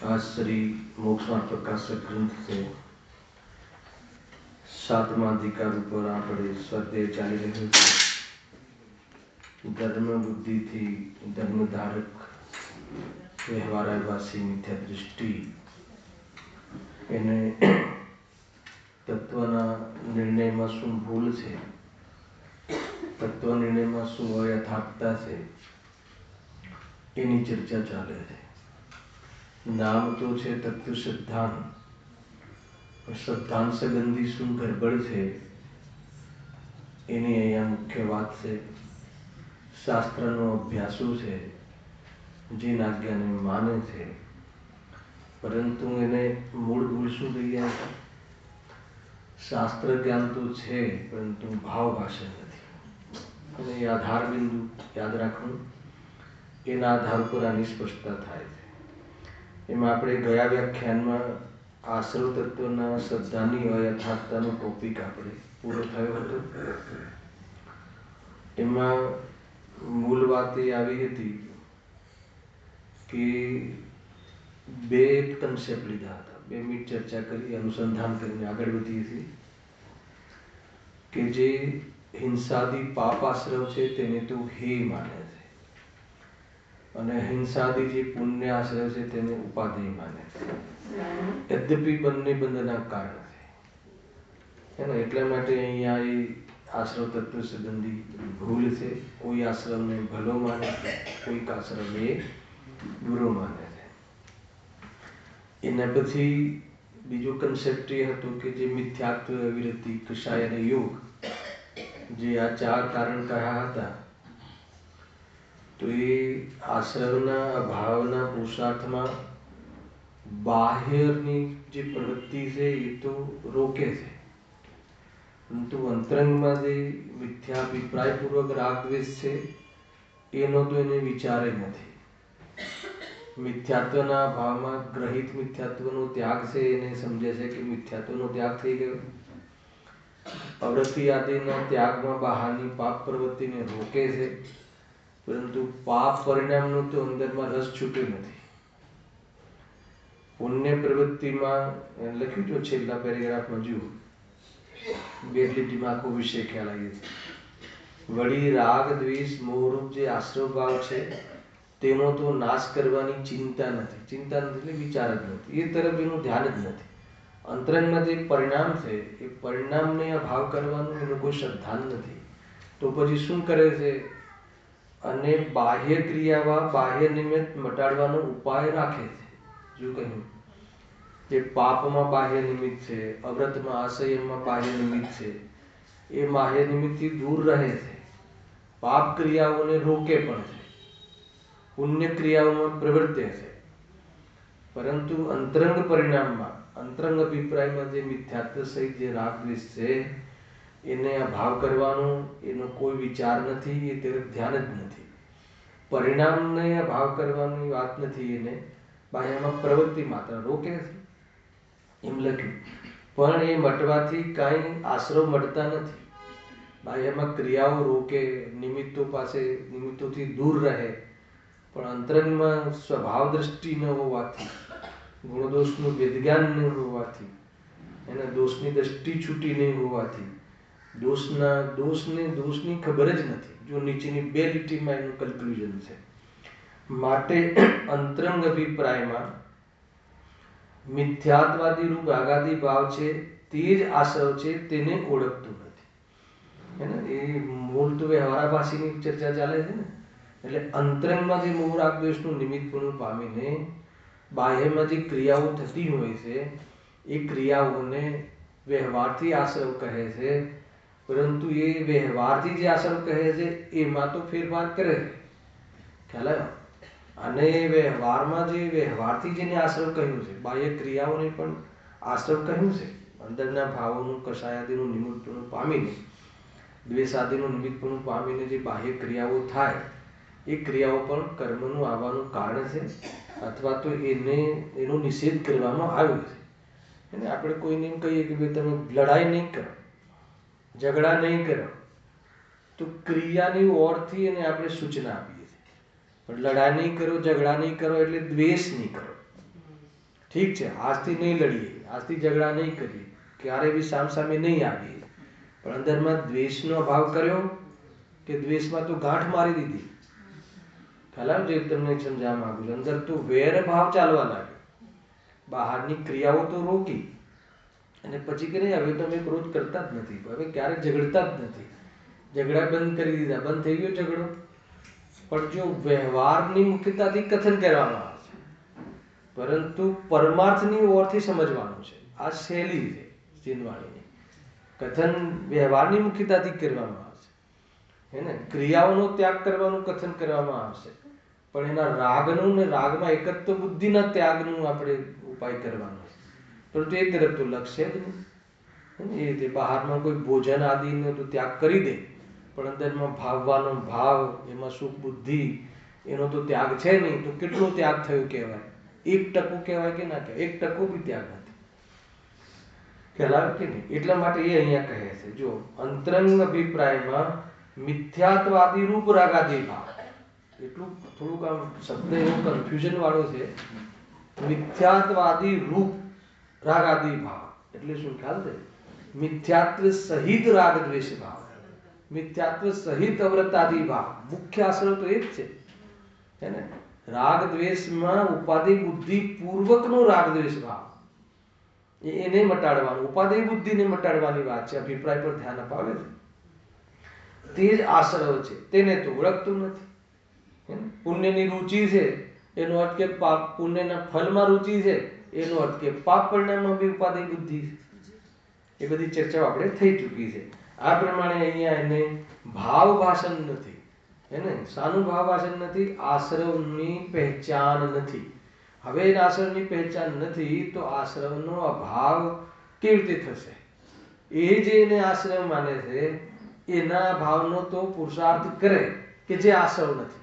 आज श्री मोक्षमार्ग प्रकाशक ग्रंथ से सातमा अधिकार पर આપણે સ્વાધ્યાય ચાલી રહ્યો છે। ધર્મ બુદ્ધિ થી ધર્મ ધારક વ્યવહારવાસી મિથ્યા દૃષ્ટિ એને તત્વના નિર્ણયમાં શું ભૂલ છે, તત્વ નિર્ણયમાં શું અયથાર્થતા છે એની ચર્ચા ચાલે છે। नाम तो छे तत्व सिद्धांत, सिद्धांत संबंधी શું ગરબડ છે એની અહીંયા મુખ્ય વાત છે। શાસ્ત્રનો અભ્યાસો છે, જે આજ્ઞાને માને છે, પરંતુ એને મૂળ ભૂલ શું થઈ જાય છે? શાસ્ત્ર જ્ઞાન તો છે પરંતુ ભાવ ભાષા નથી। અને એ આધાર બિંદુ યાદ રાખવું, એના આધાર પર આની સ્પષ્ટતા થાય છે। એમાં આપણે ગયા વ્યાખ્યાનમાં આશ્રવ તત્વના શ્રદ્ધાની અયથાર્થતાનો ટોપિક આપણે પૂરો થયો હતો। એમાં મૂળ વાત એ આવી હતી કે બે કન્સેપ્ટ લીધા હતા, 2 મિનિટ ચર્ચા કરી, અનુસંધાન કરીને આગળ વધીએ છીએ કે જે હિંસાદી પાપ આશ્રવ છે તેને તો હે માને છે, અને હિંસાદી જે પુણ્ય આશ્રય છે તેને ઉપાદેય માને છે। યદ્યપિ બંને બંધના કારણ છે ને, એટલા માટે અહીંયા એ આશ્રવ તત્વ સંબંધી ભૂલ છે। કોઈ આશ્રમને ભલો માને છે, કોઈક આશ્રમને બુરો માને છે। એના પછી બીજો કન્સેપ્ટ એ હતો કે જે મિથ્યાત્વ, વિરતિ, કષાય અને યોગ, જે આ 4 કારણ કહ્યા હતા, તો એ આશ્રવના અભાવના પુરુષાર્થમાં બાહ્યની જે પ્રવૃત્તિ છે એ તો રોકે છે, પરંતુ અંતરંગમાં જે મિથ્યાભિપ્રાયપૂર્વક રાગ દ્વેષ છે એનો તો એને વિચારે નથી। મિથ્યાત્વના ભાવમાં ગ્રહિત મિથ્યાત્વનો ત્યાગ છે, એને સમજે છે કે મિથ્યાત્વનો ત્યાગ થઈ ગયો। અવૃત્તિ આદિના ત્યાગમાં બહારની પાપ પ્રવૃત્તિને રોકે છે, પરંતુ પાપ પરિણામનો તો અંદરમાં રસ છૂટ્યો નથી। પુણ્ય પ્રવૃત્તિમાં લખ્યું છે છેલ્લા પેરેગ્રાફમાં, જુઓ, 2 લીટીમાં આખો વિષય ખ્યાલ આવી છે। વળી રાગ દ્વેષ મોહરૂપ જે આશ્રવ ભાવ છે તેનો તો નાશ કરવાની ચિંતા નથી, ચિંતા નથી એટલે વિચાર જ નથી, એ તરફ એનું ધ્યાન જ નથી। અંતરંગમાં જે પરિણામ છે એ પરિણામને અભાવ કરવાનું એનું કોઈ શ્રદ્ધાન નથી, તો પછી શું કરે છે? અને બાહ્ય ક્રિયામાં બાહ્ય નિમિત્ત મટાડવાનો ઉપાય રાખે છે। શું કહ્યું? જે પાપમાં બાહ્ય નિમિત્ત છે, અવ્રતમાં આશયમાં બાહ્ય નિમિત્ત છે, એ બાહ્ય નિમિત્તથી દૂર રહે છે, પાપ ક્રિયાઓને રોકે પણ છે, પુણ્ય ક્રિયાઓમાં પ્રવર્તે છે, પરંતુ અંતરંગ પરિણામમાં, અંતરંગ અભિપ્રાયમાં જે મિથ્યાત્વ સહિત જે રાગ દ્વેષ છે એને અભાવ કરવાનો એનો કોઈ વિચાર નથી, એ તરફ ધ્યાન જ નથી। પરિણામને અભાવ કરવાની વાત નથી, એને બાહ્યમાં પ્રવૃત્તિ માત્ર રોકે છે, એમ લખ્યું। પણ એ મટવાથી કાંઈ આશ્રવ મટતા નથી। બાહ્યમાં ક્રિયાઓ રોકે, નિમિત્તો પાસે, નિમિત્તોથી દૂર રહે, પણ અંતરંગમાં સ્વભાવ દ્રષ્ટિ ન હોવાથી, ગુણદોષનું વેદજ્ઞાન ન હોવાથી, એના દોષની દ્રષ્ટિ છૂટી નહીં હોવાથી, દોષની ખબર જ નથી। જો નીચેની 2 લીટીમાં એનું કન્ક્લુઝન છે। માટે અંતરંગ અભિપ્રાયમાં મિથ્યાત્વાદી રૂપ રાગાદી ભાવ છે તે જ આશ્રવ છે, તેને ઓળખતું નથી, હે ને? એ મૂળ તો વ્યવહારાભાસીની ચર્ચા ચાલે છે ને, એટલે અંતરંગમાં જે મોહ રાગ દ્વેષનું નિમિત્તપણું પામીને બાહ્યમાં જે ક્રિયાઓ થતી હોય છે એ ક્રિયાઓને વ્યવહારથી આશ્રવ કહે છે, પરંતુ એ વ્યવહારથી જે આશ્રમ કહે છે એમાં તો ફેરફાર કરે છે, ખ્યાલ આવ્યો? અને વ્યવહારમાં જે વ્યવહારથી જેને આશ્રમ કહ્યું છે, બાહ્ય ક્રિયાઓને પણ આશ્રમ કહ્યું છે, અંદરના ભાવોનું કષાયાદિનું નિમિત્તપણું પામીને, દ્વેષાદિનું નિમિત્તપણું પામીને જે બાહ્ય ક્રિયાઓ થાય એ ક્રિયાઓ પણ કર્મનું આવવાનું કારણ છે, અથવા તો એનો નિષેધ કરવામાં આવ્યો છે. અને આપણે કોઈને એમ કહીએ કે ભાઈ તમે લડાઈ નહીં કરો, ઝઘડા નહીં કરો, તો ક્રિયાની ઓરથી એને આપણે સૂચના આપીએ છીએ. પણ લડાઈ નહીં કરો, ઝઘડા નહીં કરો એટલે દ્વેષ નહીં કરો. ઠીક છે, આજથી નહીં લડીએ, આજથી ઝઘડા નહીં કરીએ, ક્યારે બી સામસામે નહીં આવીએ, પણ અંદરમાં દ્વેષનો ભાવ કર્યો કે દ્વેષમાં તો ગાંઠ મારી દીધી. ખ્યાલ જે તમને સમજાવવા માંગુ છું, અંદર તો વેર ભાવ ચાલવા લાગે, બહારની ક્રિયાઓ તો રોકી અને પછી કે નહીં હવે તો અમે ક્રોધ કરતા જ નથી, હવે ક્યારેક ઝઘડતા જ નથી, ઝઘડા બંધ કરી દીધા, બંધ થઈ ગયો ઝઘડો. પણ જો વ્યવહારની મુખ્યતાથી કથન કરવામાં આવે છે, પરંતુ પરમાર્થની ઓરથી સમજવાનું છે. આ શૈલી છે ચીનવાણીની. કથન વ્યવહારની મુખ્યતાથી કરવામાં આવશે, હે ને, ક્રિયાઓનો ત્યાગ કરવાનું કથન કરવામાં આવશે, પણ એના રાગનું ને રાગમાં એકત્વ બુદ્ધિના ત્યાગનું આપણે ઉપાય કરવાનો છે. પરંતુ એ તરફ તો લક્ષ્ય જ નહીં. એ રીતે બહારમાં કોઈ ભોજન આદિનો તો ત્યાગ કરી દે, પણ અંદરમાં ભાવવાનો ભાવ, એમાં સુખ બુદ્ધિ, એનો તો ત્યાગ છે નહીં, તો કેટલો ત્યાગ થયો કહેવાય? 1% કહેવાય કે ના કહેવાય? 1% બી ત્યાગ નથી. ખ્યાલ આવે કે નહીં? એટલા માટે એ અહીંયા કહે છે, જો અંતરંગ અભિપ્રાયમાં મિથ્યાત્વાદી રૂપ રાગાદી ભાવ, એટલું થોડુંક આમ શબ્દ એવો કન્ફ્યુઝન વાળો છે. મિથ્યાત્વાદી રૂપ રાગાદી ભાવ એટલે શું ખ્યાલ છે? મિથ્યાત્વ સહિત રાગ દ્વેષ ભાવ, મિથ્યાત્વ સહિત અવ્રતાદી ભાવ. મુખ્ય આશ્રય તો એ જ છે, હે ને? રાગ દ્વેષમાં ઉપાધિ બુદ્ધિ પૂર્વકનો રાગ દ્વેષ ભાવ, એને મટાડવાનું, ઉપાધિ બુદ્ધિને મટાડવાની વાત છે. અભિપ્રાય પર ધ્યાન અપાવે છે, તે જ આશ્રય છે. તેને તો ઓળખતું નથી. પુણ્યની રુચિ છે એનો અર્થ કે પાપ, પુણ્યના ફળમાં રુચિ છે એનો અર્થ કે પાપ પરિણામમાં બી ઉપાધિ બુદ્ધિ છે. એ બધી ચર્ચાઓ આપણે થઈ ચૂકી છે. આ પ્રમાણે અહીંયા એને ભાવ ભાષણ નથી, હે ને, શાનું ભાવ ભાષણ નથી? આશ્રવની પહેચાન નથી. હવે આશ્રવની પહેચાન નથી તો આશ્રવનો અભાવ કેવી રીતે થશે? એ જે એને આશ્રવ માને છે એના ભાવનો તો પુરુષાર્થ કરે કે જે આશ્રવ નથી.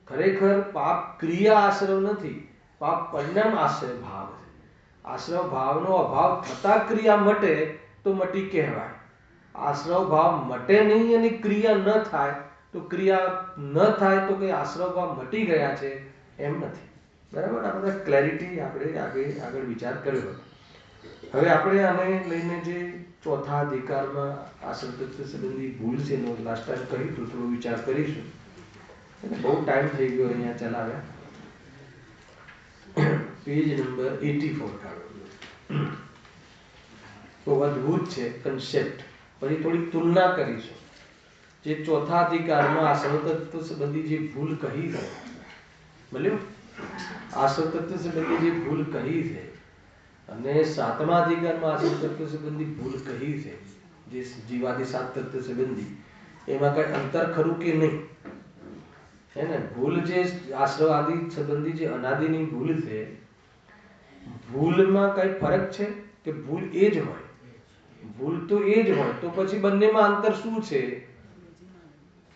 ખરેખર પાપ ક્રિયા આશ્રવ નથી, પાપ પરિણામ આશ્રય ભાવ છે. આશ્રવ ભાવનો અભાવ થતા ક્રિયા મટે તો મટી કહેવાય. આશ્રવ ભાવ મટે નહીં અને ક્રિયા ન થાય તો ક્રિયા ન થાય તો કે આશ્રવ ભાવ મટી ગયા છે એમ નથી. બરાબર? આ બધા ક્લેરિટી આપણે આગળ વિચાર કર્યો. હવે આપણે આને લઈને જે ચોથા અધિકારમાં આશ્રમ તત્વ સંબંધી ભૂલ છે એનો લાસ્ટ ટાઈમ કહ્યું તો થોડો વિચાર કરીશું. બહુ ટાઈમ થઈ ગયો અહીંયા ચલાવ્યા. પેજ નંબર 84 કાઢો. તો અદભુત છે કન્સેપ્ટ. પછી થોડી તુલના કરીશું. જે ચોથા અધિકારમાં આશ્રમ તત્વ સંબંધી જે ભૂલ કહી છે, બોલ્યો, આશ્રમ તત્વ સંબંધી જે ભૂલ કહી છે અને સાતમા અધિકારમાં આશ્રમ તત્વ સંબંધી ભૂલ કહી છે, જે જીવાદી સાત તત્વ સંબંધી, એમાં કઈ અંતર ખરું કે નહીં? હે ને? ભૂલ જે આશ્રવ આદિ સંબંધી જે અનાદિની ભૂલ છે, ભૂલમાં કઈ ફરક છે કે ભૂલ એ જ હોય? ભૂલ તો એ જ હોય તો પછી બંનેમાં અંતર શું છે?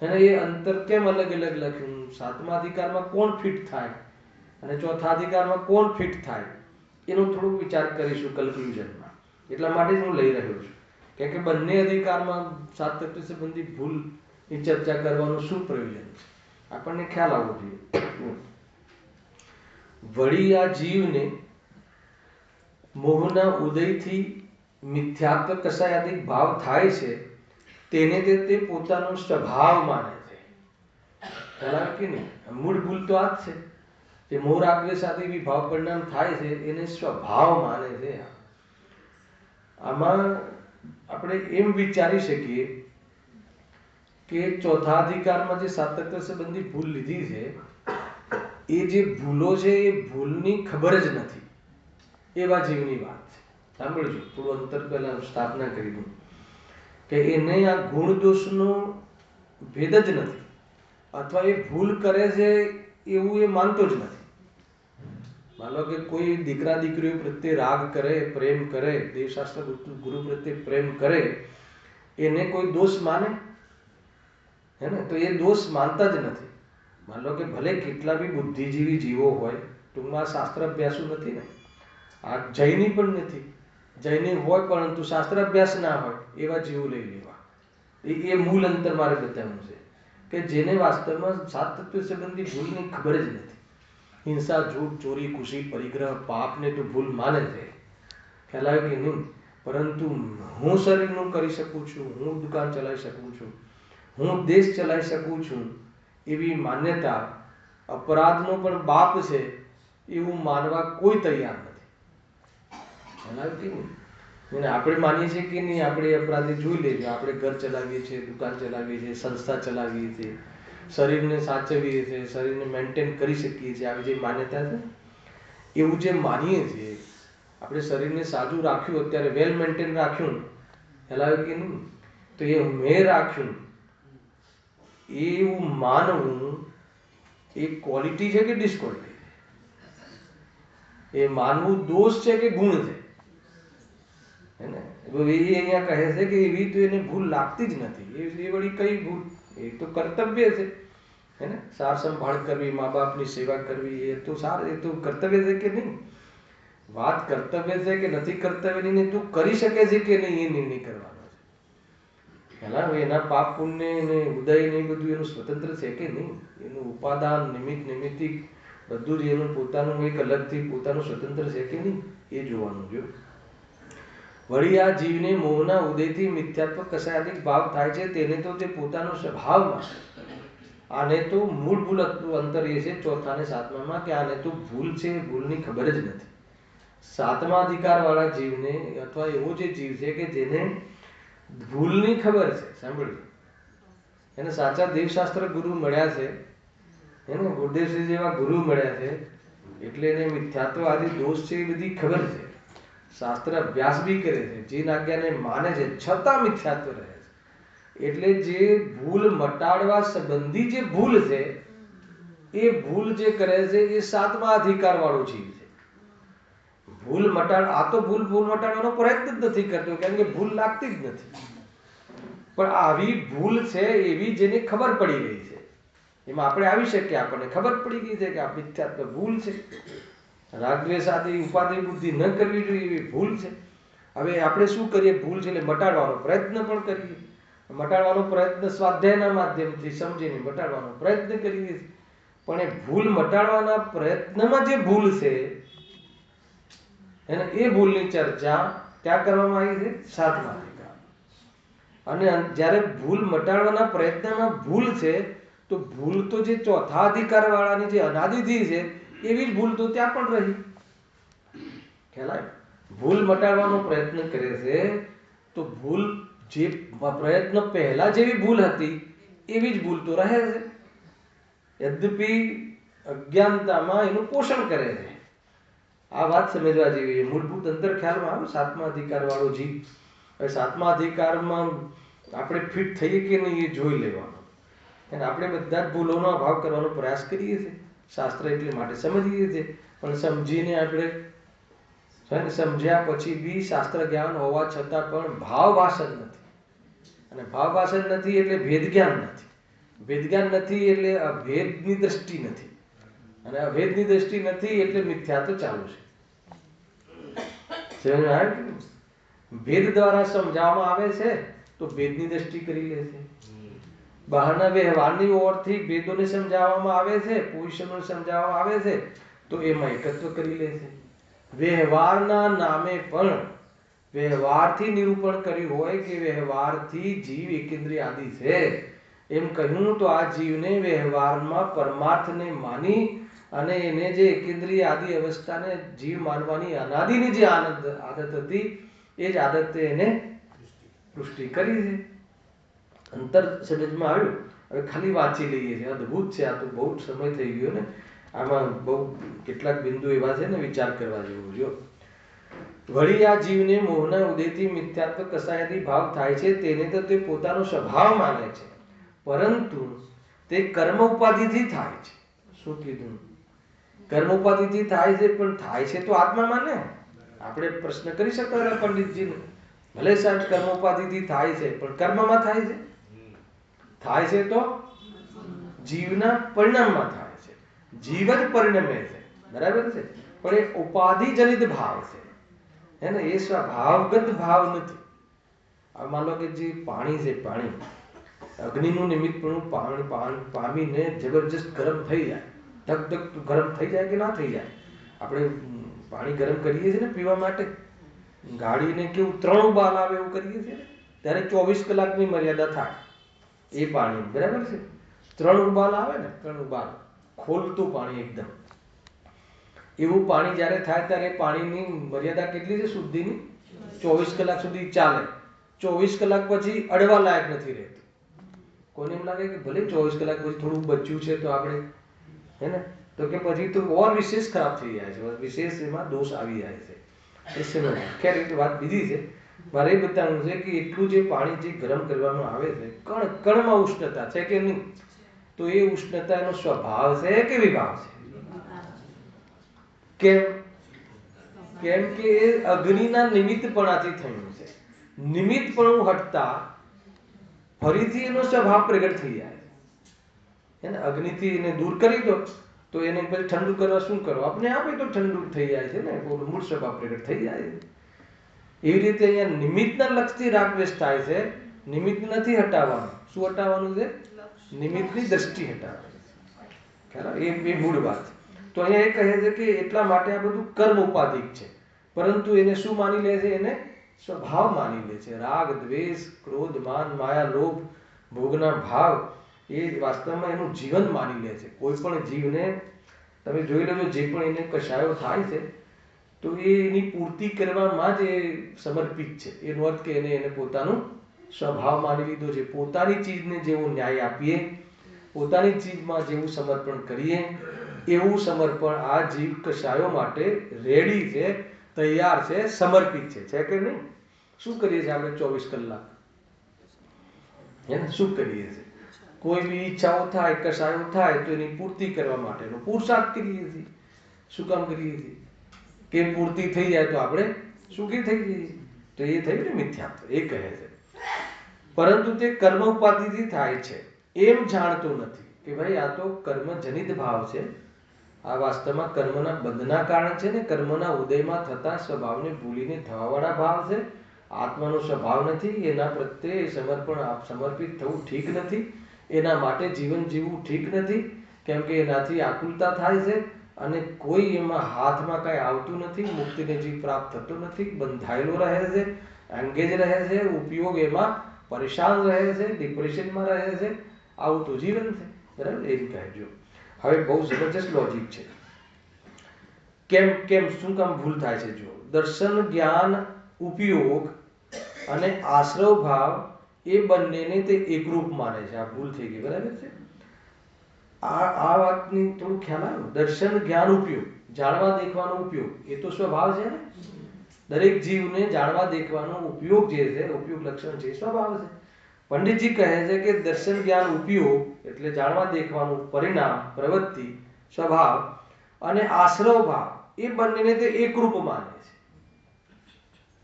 અને એ અંતર કેમ અલગ અલગ લખ્યું? સાતમા અધિકારમાં કોણ ફિટ થાય અને ચોથા અધિકારમાં કોણ ફિટ થાય એનો થોડું વિચાર કરીશું કન્ક્લુઝનમાં. એટલા માટે જ હું લઈ રહ્યો છું, કારણ કે બંને અધિકારમાં સાત તત્વ સંબંધી ભૂલની ચર્ચા કરવાનું શું પ્રયોજન છે, આપણને ખ્યાલ આવવો જોઈએ. વળી આ જીવને મોહના ઉદયથી મિથ્યાત્વ કસાયાદિક ભાવ થાય છે, તેને તે પોતાનો સ્વભાવ માને છે. ખ્યાલ કે નહીં? મૂળ ભૂલ તો આ જ છે. જે મોહ રાગ દ્વેષ આદિ વિભાવ પરિણામ થાય છે એને સ્વભાવ માને છે. આમાં આપણે એમ વિચારી શકીએ કે ચોથા અધિકારમાં જે સાત તત્વ સંબંધી ભૂલ લીધી છે, એ જે ભૂલો છે એ ભૂલની ખબર જ નથી એવા જીવની વાત છે. સાંભળજો, થોડું અંતર પહેલા સ્થાપના કરી દઉં કે એને આ ગુણ દોષનો ભેદ જ નથી, અથવા એ ભૂલ કરે છે એવું એ માનતો જ નથી. માનો કે કોઈ દીકરા દીકરીઓ પ્રત્યે રાગ કરે, પ્રેમ કરે, દેવશાસ્ત્ર ગુરુ પ્રત્યે પ્રેમ કરે, એને કોઈ દોષ માને હે ને? તો એ દોષ માનતા જ નથી. માનો કે ભલે કેટલા બી બુદ્ધિજીવી જીવો હોય, ટૂંકમાં શાસ્ત્ર અભ્યાસુ નથી ને, આ જૈની પણ નથી, જૈની હોય પરંતુ શાસ્ત્ર અભ્યાસ ના હોય એવા જીવો લઈ લેવા. એ મૂળ અંતર મારે બતાવવું છે કે જેને વાસ્તવમાં સાત તત્વ સંબંધી ભૂલની ખબર જ નથી. હિંસા, જૂઠ, ચોરી, ખુશી, પરિગ્રહ, પાપને તો ભૂલ માને છે, ખ્યાલ આવ્યો કે નહીં? પરંતુ હું શરીરનું કરી શકું છું, હું દુકાન ચલાવી શકું છું, હું દેશ ચલાવી શકું છું, એવી માન્યતા અપરાધનો પણ બાપ છે એવું માનવા કોઈ તૈયાર નથી. ખ્યાલ આવ્યો કે નહીં? અને આપણે માનીએ છીએ કે નહીં, આપણે અપરાધી જોઈ લેજો, આપણે ઘર ચલાવીએ છીએ, દુકાન ચલાવીએ છીએ, સંસ્થા ચલાવીએ છીએ, શરીરને સાચવીએ છીએ, શરીરને મેન્ટેન કરી શકીએ છીએ, આવી જે માન્યતા છે એવું જે માનીએ છીએ, આપણે શરીરને સાજું રાખ્યું, અત્યારે વેલ મેન્ટેન રાખ્યું, ખ્યાલ આવ્યો કે નહીં? તો એ મેં રાખ્યું એવું માનવું એ ક્વોલિટી છે કે ડિસક્વોલિટી છે? એ માનવું દોષ છે કે ગુણ છે? હે ને? એ અહીંયા કહે છે કે એવી તો એને ભૂલ લાગતી જ નથી. એ વળી કઈ ભૂલ? એ તો કર્તવ્ય છે, હે ને? સાર સંભાળ કરવી, મા બાપની સેવા કરવી, એ તો કર્તવ્ય છે કે નહીં? વાત કર્તવ્ય છે કે નથી કર્તવ્યની ને તું કરી શકે છે કે નહીં એ નિર્ણય કરવાનો છે. ખ્યાલ એના પાપ પુણ્ય ને ઉદય ને બધું એનું સ્વતંત્ર છે કે નહીં? એનું ઉપાદાન, નિમિત્ત, નૈમિત્તિક બધું જ એનું પોતાનું એક અલગથી પોતાનું સ્વતંત્ર છે કે નહીં એ જોવાનું. જો વળી આ જીવને મોહના ઉદયથી મિથ્યાત્વ કશાયાધિક ભાવ થાય છે, તેને તો તે પોતાનો સ્વભાવ માને. આને તો મૂળ ભૂલ અંતર એ છે ચોથા ને સાતમામાં કે આને તો ભૂલ છે, ભૂલની ખબર જ નથી. સાતમા અધિકાર વાળા જીવને, અથવા એવો જે જીવ છે કે જેને ભૂલની ખબર છે, સાંભળજો, એને સાચા દેવશાસ્ત્ર ગુરુ મળ્યા છે, એને ગુરુદેવશ્રી જેવા ગુરુ મળ્યા છે, એટલે એને મિથ્યાત્વ આદિ દોષ છે એ બધી ખબર છે, શાસ્ત્ર અભ્યાસ બી કરે છે, જીન આજ્ઞાને માને છે, છતાં મિથ્યાત્વ રહે છે. એટલે જે ભૂલ મટાડવા સંબંધી જે ભૂલ છે એ ભૂલ જે કરે છે એ સાતમા અધિકાર વાળો જીવ છે. ભૂલ આ તો ભૂલ મટાડવાનો પ્રયત્ન જ નથી કરતો, કેમ કે ભૂલ લાગતી જ નથી. પણ આવી ભૂલ છે એવી જેને ખબર પડી ગઈ છે, એમાં આપણે આવી શકીએ, આપણને ખબર પડી ગઈ છે કે આ મિથ્યાત્વ ભૂલ છે, રાગદ્વેષ આદિ ઉપાધિ બુદ્ધિ ન કરવી જોઈએ એવી ભૂલ છે. હવે આપણે શું કરીએ? ભૂલ છે એટલે મટાડવાનો પ્રયત્ન પણ કરીએ. મટાડવાનો પ્રયત્ન સ્વાધ્યાયના માધ્યમથી સમજીને મટાડવાનો પ્રયત્ન કરીએ છીએ. પણ એ ભૂલ મટાડવાના પ્રયત્નમાં જે ભૂલ છે એ ભૂલની ચર્ચા ક્યાં કરવામાં આવી છે? સાતમા અધિકાર. અને જ્યારે ભૂલ મટાડવાના પ્રયત્નમાં ભૂલ છે તો ભૂલ તો જે ચોથા અધિકાર વાળાની જે અનાદિથી છે એવી જ ભૂલ તો ત્યાં પણ રહી. ખ્યાલ આવ્યો? ભૂલ મટાડવાનો પ્રયત્ન કરે છે તો ભૂલ જે પ્રયત્ન પહેલા જેવી ભૂલ હતી એવી જ ભૂલ તો રહે છે, યદ્યપિ અજ્ઞાનતામાં એનું પોષણ કરે છે. આ વાત સમજવા જેવી. મૂળભૂત અંતર ખ્યાલમાં આવે સાતમા અધિકાર વાળો જીવ. હવે સાતમા અધિકારમાં આપણે ફિટ થઈએ કે નહીં એ જોઈ લેવાનું. અને આપણે બધા જ ભૂલોનો અભાવ કરવાનો પ્રયાસ કરીએ છીએ, શાસ્ત્ર એટલે માટે સમજીએ છીએ, પણ સમજીને આપણે સમજ્યા પછી બી શાસ્ત્ર જ્ઞાન હોવા છતાં પણ ભાવભાષણ નથી. અને ભાવભાષણ નથી એટલે ભેદ જ્ઞાન નથી. ભેદ જ્ઞાન નથી એટલે અભેદની દ્રષ્ટિ નથી. અને અભેદની દ્રષ્ટિ નથી એટલે મિથ્યાત્વ ચાલુ છે. ભેદ દ્વારા સમજાવવામાં આવે છે તો ભેદની દ્રષ્ટિ કરી લે છે. બહારના વ્યવહારની ઓરથી ભેદોને સમજાવવામાં આવે છે, પોઝિશનોને સમજાવવામાં આવે છે તો એમાં એકત્વ કરી લે છે. વ્યવહારના નામે પણ વ્યવહારથી નિરૂપણ કર્યું હોય કે વ્યવહારથી જીવ એકેન્દ્રિય આદિ છે એમ કહ્યું તો આ જીવને વ્યવહારમાં પરમાર્થને માની અને એને જે એકેન્દ્રિય આદિ અવસ્થાને જીવ માનવાની અનાદિની જે આદત હતી એ જ આદતે એને પુષ્ટિ કરી છે. અંતર સમજમાં આવ્યું? હવે ખાલી વાંચી લઈએ છીએ, અદભુત છે. આ તો બહુ સમય થઈ ગયો ને, આમાં બહુ કેટલાક બિંદુ એવા છે ને વિચાર કરવા જેવું. જો વળી આ જીવને મોહના ઉદયથી મિથ્યાત્વ કસાયથી ભાવ થાય છે, તેને તો તે પોતાનો સ્વભાવ માને છે, પરંતુ તે કર્મ ઉપાધિથી થાય છે. શું કીધું? કર્મ ઉપાધિથી થાય છે, પણ થાય છે તો આત્મા માને. આપણે પ્રશ્ન કરી શકતા પંડિતજીને, ભલે સાહેબ કર્મ ઉપાધિથી થાય છે, પણ કર્મમાં થાય છે. થાય છે તો જીવના પરિણામમાં થાય છે. જીવ જ પરિણમે છે, બરાબર છે, પણ એ ઉપાધિ જનિત ભાવ છે, હે ને, એ સ્વભાવગત ભાવ નથી. આ માનો કે જે પાણી છે, પાણી અગ્નિનું નિમિત્તપણું પામીને જબરજસ્ત ગરમ થઈ જાય, ધક ધક ગરમ થઈ જાય કે ના થઈ જાય. આપણે પાણી ગરમ કરીએ છીએ ને પીવા માટે, ગાડીને કેવું 3 ઉબાલ આવે એવું કરીએ છીએ ને, ત્યારે 24 કલાકની મર્યાદા થાય એ પાણી, બરાબર છે. 3 ઉબાલ આવે ને, 3 ઉબાલ, ખોલતું પાણી એકદમ, એવું પાણી જ્યારે થાય ત્યારે પાણીની મર્યાદા કેટલી છે શુદ્ધિની? 24 કલાક સુધી ચાલે. 24 કલાક પછી અડવા લાયક નથી રહેતું. કોને એમ લાગે કે ભલે 24 કલાક પછી થોડું બચ્યું છે તો આપણે, હે ને, તો કે પછી તો ઓર વિશેષ ખરાબ થઈ જાય છે, વિશેષ એમાં દોષ આવી જાય છે. ખેર એ વાત બીજી છે. મારે એ બતાવવું છે કે એટલું જે પાણી જે ગરમ કરવામાં આવે છે, કણમાં ઉષ્ણતા છે કે નહીં, તો એ ઉષ્ણતા એનો સ્વભાવ છે કે વિભાવ છે? કેમ? કેમ કે એ અગ્નિના નિમિત્તપણાથી થયું છે. નિમિત્તપણું હટતા ફરીથી એનો સ્વભાવ પ્રગટ થઈ જાય છે. અગ્નિથી એને દૂર કરી દો તો એને પછી ઠંડુ કરવા શું કરો? આપણે આપે તો ઠંડુ થઈ જાય છે ને, મૂળ સ્વભાવ પ્રગટ થઈ જાય છે. એવી રીતે અહીંયા નિમિત્તના લક્ષથી રાગદ્વેષ થાય છે. નિમિત્ત નથી હટાવવાનું. શું હટાવવાનું છે? નિમિત્તની દ્રષ્ટિ હટાવવાની. એ મૂળ વાત. તો અહીંયા એ કહે છે કે એટલા માટે આ બધું કર્મ ઉપાધિક છે, પરંતુ એને શું માની લે છે? એને સ્વભાવ માની લે છે. રાગ, દ્વેષ, ક્રોધ, માન, માયા, લોભ, ભોગના ભાવ એ વાસ્તવમાં એનું જીવન માની લે છે. કોઈ પણ જીવને તમે જોઈ લેજો, જે પણ એને કશાયો થાય છે તો એ એની પૂર્તિ કરવામાં જ એ સમર્પિત છે. એનો અર્થ કે એને પોતાનું સ્વભાવ માની લીધો છે. પોતાની ચીજને જેવો ન્યાય આપીએ, પોતાની ચીજમાં જેવું સમર્પણ કરીએ, એવું સમર્પણ આ જીવ કશાયો માટે રેડી છે, તૈયાર છે, સમર્પિત છે કે નહીં? શું કરીએ છીએ આપણે 24 કલાક? શું કરીએ છીએ? કોઈ બી ઈચ્છાઓ થાય, કશાયો થાય તો એની પૂર્તિ કરવા માટેનો પુરુષાર્થ કરીએ છીએ. શું કામ કરીએ છીએ? કે પૂર્તિ થઈ જાય તો આપણે સુખી થઈ જઈએ. તો એ થયું ને મિથ્યાત્વ. એ કહે છે પરંતુ તે કર્મ ઉપાધિથી થાય છે એમ જાણતો નથી કે ભાઈ આ તો કર્મજનિત ભાવ છે, આ વાસ્તવમાં કર્મના બંધના કારણ છે ને, કર્મના ઉદયમાં થતા સ્વભાવને ભૂલીને થવાવાળા ભાવ છે. આત્માનો સ્વભાવ નથી, એના પ્રત્યે સમર્પિત થવું ઠીક નથી, એના માટે જીવન જીવવું ઠીક નથી, કેમ કે એનાથી આકુલતા થાય છે અને કોઈ એમાં હાથમાં કાંઈ આવતું નથી, મુક્તિને જીવ પ્રાપ્ત થતો નથી, બંધાયેલો રહે છે, એંગેજ રહે છે, ઉપયોગ એમાં પરેશાન રહે છે, ડિપ્રેશનમાં રહે છે. આવું તો જીવન છે, બરાબર? એમ કહેજો. હવે બહુ જબરજસ્ત લોજિક છે. કેમ શું કામ ભૂલ થાય છે? જો દર્શન, જ્ઞાન, ઉપયોગ અને આશ્રવ ભાવ એ બંનેને તે એકરૂપ માને છે. આ ભૂલ થઈ ગઈ, બરાબર છે? આ વાતની થોડું ખ્યાલ આવ્યો. દર્શન, જ્ઞાન, ઉપયોગ, જાણવા દેખવાનો ઉપયોગ, એ તો સ્વભાવ છે ને. દરેક જીવને જાણવા દેખવાનો ઉપયોગ જે છે, ઉપયોગ લક્ષણ છે, સ્વભાવ છે. પંડિતજી કહે છે કે દર્શન, જ્ઞાન, ઉપયોગ એટલે જાણવા દેખવાનું પરિણામ, પ્રવૃત્તિ, સ્વભાવ અને આશ્રવ ભાવ એ બંનેને તે એકરૂપ માને છે,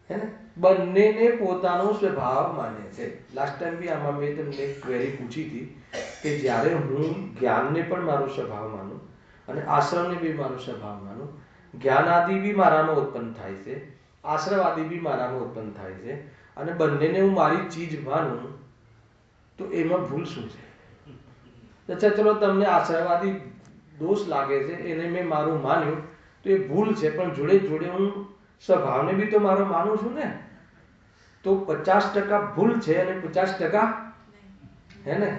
હે ને? બંનેને પોતાનો સ્વભાવ માને છે. લાસ્ટ ટાઈમ બી આમાં મેં તમને એક ક્વેરી પૂછી હતી કે જ્યારે હું જ્ઞાનને પણ મારો સ્વભાવ માનું અને આશ્રમને બી મારો સ્વભાવ માનું, જ્ઞાન આદિ બી મારામાં ઉત્પન્ન થાય છે, આશ્રવ આદિ બી મારામાં ઉત્પન્ન થાય છે, અને બંનેને હું મારી ચીજ માનું, તો એમાં ભૂલ શું છે? અચ્છા ચલો, તમને આશ્રવાદી દોષ લાગે છે, એને મેં મારું માન્યું તો એ ભૂલ છે, પણ જોડે જોડે હું સ્વભાવને બી તો મારો માનું છું ને. તો 50% ભૂલ છે અને 50% હે ને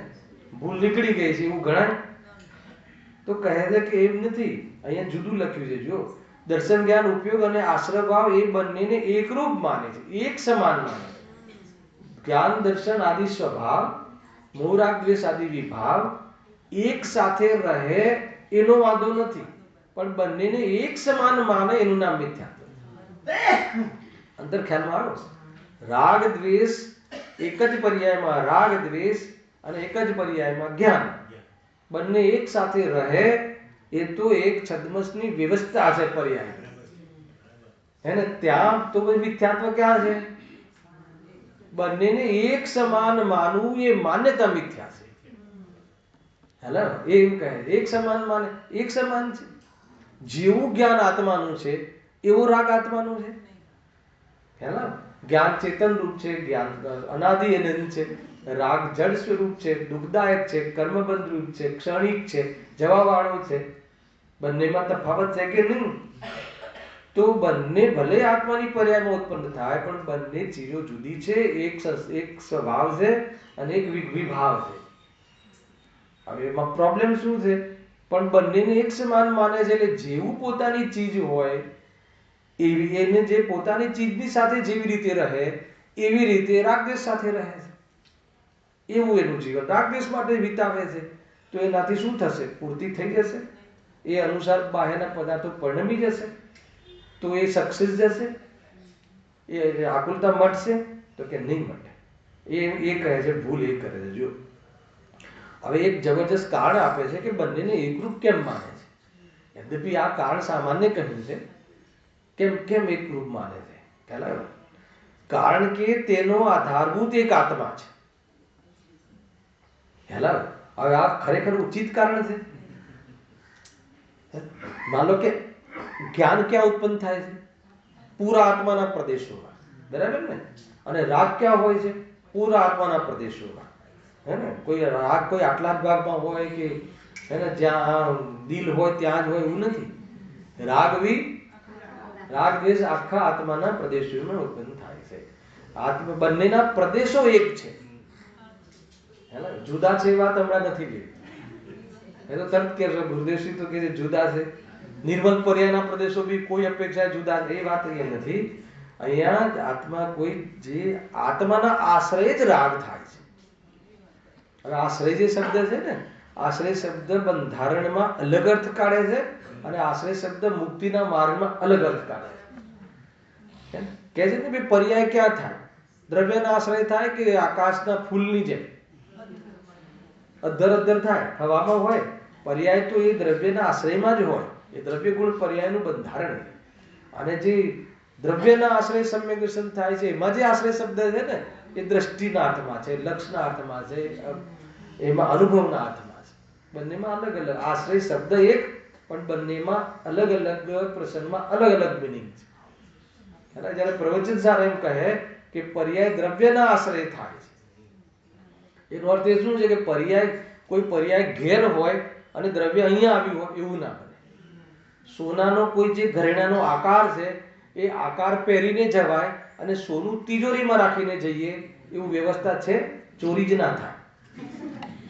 ભૂલ નીકળી ગઈ છે એવું ગણાય? તો કહે છે કે એમ નથી, અહીંયા જુદું લખ્યું છે. જો દર્શન, જ્ઞાન, ઉપયોગ અને આશ્રય ભાવ એ બંનેને એકરૂપ માને છે, એક સમાન માને છે. જ્ઞાન, દર્શન આદિ સ્વભાવ, મોહ, રાગ, દ્વેષ આદિ વિભાવ એક સાથે રહે એનો વાંધો નથી, પણ બંનેને એક સમાન માને એનું નામ મિથ્યાત્વ. અંતર ખ્યાલમાં આવ્યો? રાગ દ્વેષ એક જ પર્યાયમાં, રાગ દ્વેષ અને એક જ પર્યાયમાં જ્ઞાન, બંને એક સાથે રહે એ તો એક છદ્મસની વ્યવસ્થા છે પર્યાય, હે ને? ત્યાં તો મિથ્યાત્વ ક્યાં છે? બંનેને એક સમાન માનવું એ માન્યતા મિથ્યા છે. હેલો, એ એમ કહે એક સમાન માને, એક સમાન છે. જેવું જ્ઞાન આત્માનું છે એવો રાગ આત્માનું છે. હેલો, જ્ઞાન ચેતન રૂપ છે, જ્ઞાન અનાદિ અનંત છે, રાગ જડ સ્વરૂપ છે, દુઃખદાયક છે, કર્મબંધ રૂપ છે, ક્ષણિક છે, જવાવાળો છે. બંનેમાં તફાવત છે કે નહીં? તો બંને ભલે આત્માની પર્યાયમાં ઉત્પન્ન થાય પણ બંને ચીજો જુદી છે. એક સ્વભાવ છે અને એક વિભાવ છે. હવે એમાં પ્રોબ્લેમ શું છે? પણ બંનેને એક સમાન માને છે, એટલે જેવું પોતાની ચીજ હોય એવી એને જે પોતાની ચીજની સાથે જેવી રીતે રહે એવી રીતે રાગદ્વેષ સાથે રહે છે. એવું એનું જીવન રાગદ્વેષ માટે વિતાવે છે. તો એનાથી શું થશે? પૂર્તિ થઈ જશે? એ અનુસાર બાહ્યના પદાર્થો પરિણમી જશે? તો એ સક્સેસ જશે? એ આકુલતા મટશે? તો કે નહીં મટે. એ કહે છે ભૂલ એ કરે છે. જો હવે એક જબરજસ્ત કારણ આપે છે કે બંનેને એકરૂપ કેમ માને છે. યદ્યપિ આ કારણ સામાન્ય કહ્યું છે. કેમ એકરૂપ માને છે? પહેલા કારણ કે તેનો આધારભૂત એક આત્મા છે. હેલા, હવે આ ખરેખર ઉચિત કારણ છે. માનો કે જ્ઞાન ક્યાં ઉત્પન્ન થાય છે? પૂરા આત્માના પ્રદેશોમાં, બરાબર ને? અને રાગ ક્યાં હોય છે? પૂરા આત્માના પ્રદેશોમાં, હે ને? કોઈ રાગ કોઈ આટલા જ ભાગમાં હોય કે હે ને જ્યાં દિલ હોય ત્યાં જ હોય એવું નથી. રાગ દ્વેષ આખા આત્માના પ્રદેશોમાં ઉત્પન્ન થાય છે. બંનેના પ્રદેશો એક છે. હેલા, જુદા છે એ વાત હમણાં નથી લેવી. એ તો તરત કે ગુરુદેવશ્રી તો કે જુદા છે. નિર્મલ પર્યાયના પ્રદેશો બી કોઈ અપેક્ષા જુદા છે એ વાત અહીંયા નથી. અહીંયા આત્મા કોઈ જે આત્માના આશ્રય જ રાગ થાય છે. હવે આશ્રય જે શબ્દ છે ને, આશ્રય શબ્દ બંધારણમાં અલગ અર્થ કાઢે છે અને આશ્રય શબ્દ મુક્તિના માર્ગમાં અલગ અર્થ કાઢે છે. કહે છે ને ભાઈ પર્યાય ક્યાં થાય? દ્રવ્યના આશ્રય થાય કે આકાશના ફૂલની જેમ અધ્ધર થાય, હવામાં હોય? પર્યાય તો એ દ્રવ્યના આશ્રયમાં જ હોય. એ દ્રવ્ય ગુણ પર્યાયનું બંધારણ. અને જે દ્રવ્યના આશ્રય સમ્યક દર્શન થાય છે એમાં જે આશ્રય શબ્દ છે ને એ દ્રષ્ટિના અર્થમાં છે, લક્ષના અર્થમાં છે, એમાં અનુભવના અર્થમાં છે. બંનેમાં અલગ અલગ આશ્રય શબ્દ એક, પણ બંનેમાં અલગ અલગ પ્રસંગમાં અલગ અલગ મિનિંગ છે. જ્યારે પ્રવચન સાર એમ કહે કે પર્યાય દ્રવ્યના આશ્રય થાય છે, એનો અર્થ એ શું છે કે કોઈ પર્યાય ઘેર હોય અને દ્રવ્ય અહીંયા આવ્યું હોય એવું ના બને. સોનાનો કોઈ જે ઘરેણાનો આકાર છે એ આકાર પહેરીને જવાય અને સોનું તિજોરીમાં રાખીને જઈએ એવું વ્યવસ્થા છે? ચોરી જ ના થાય.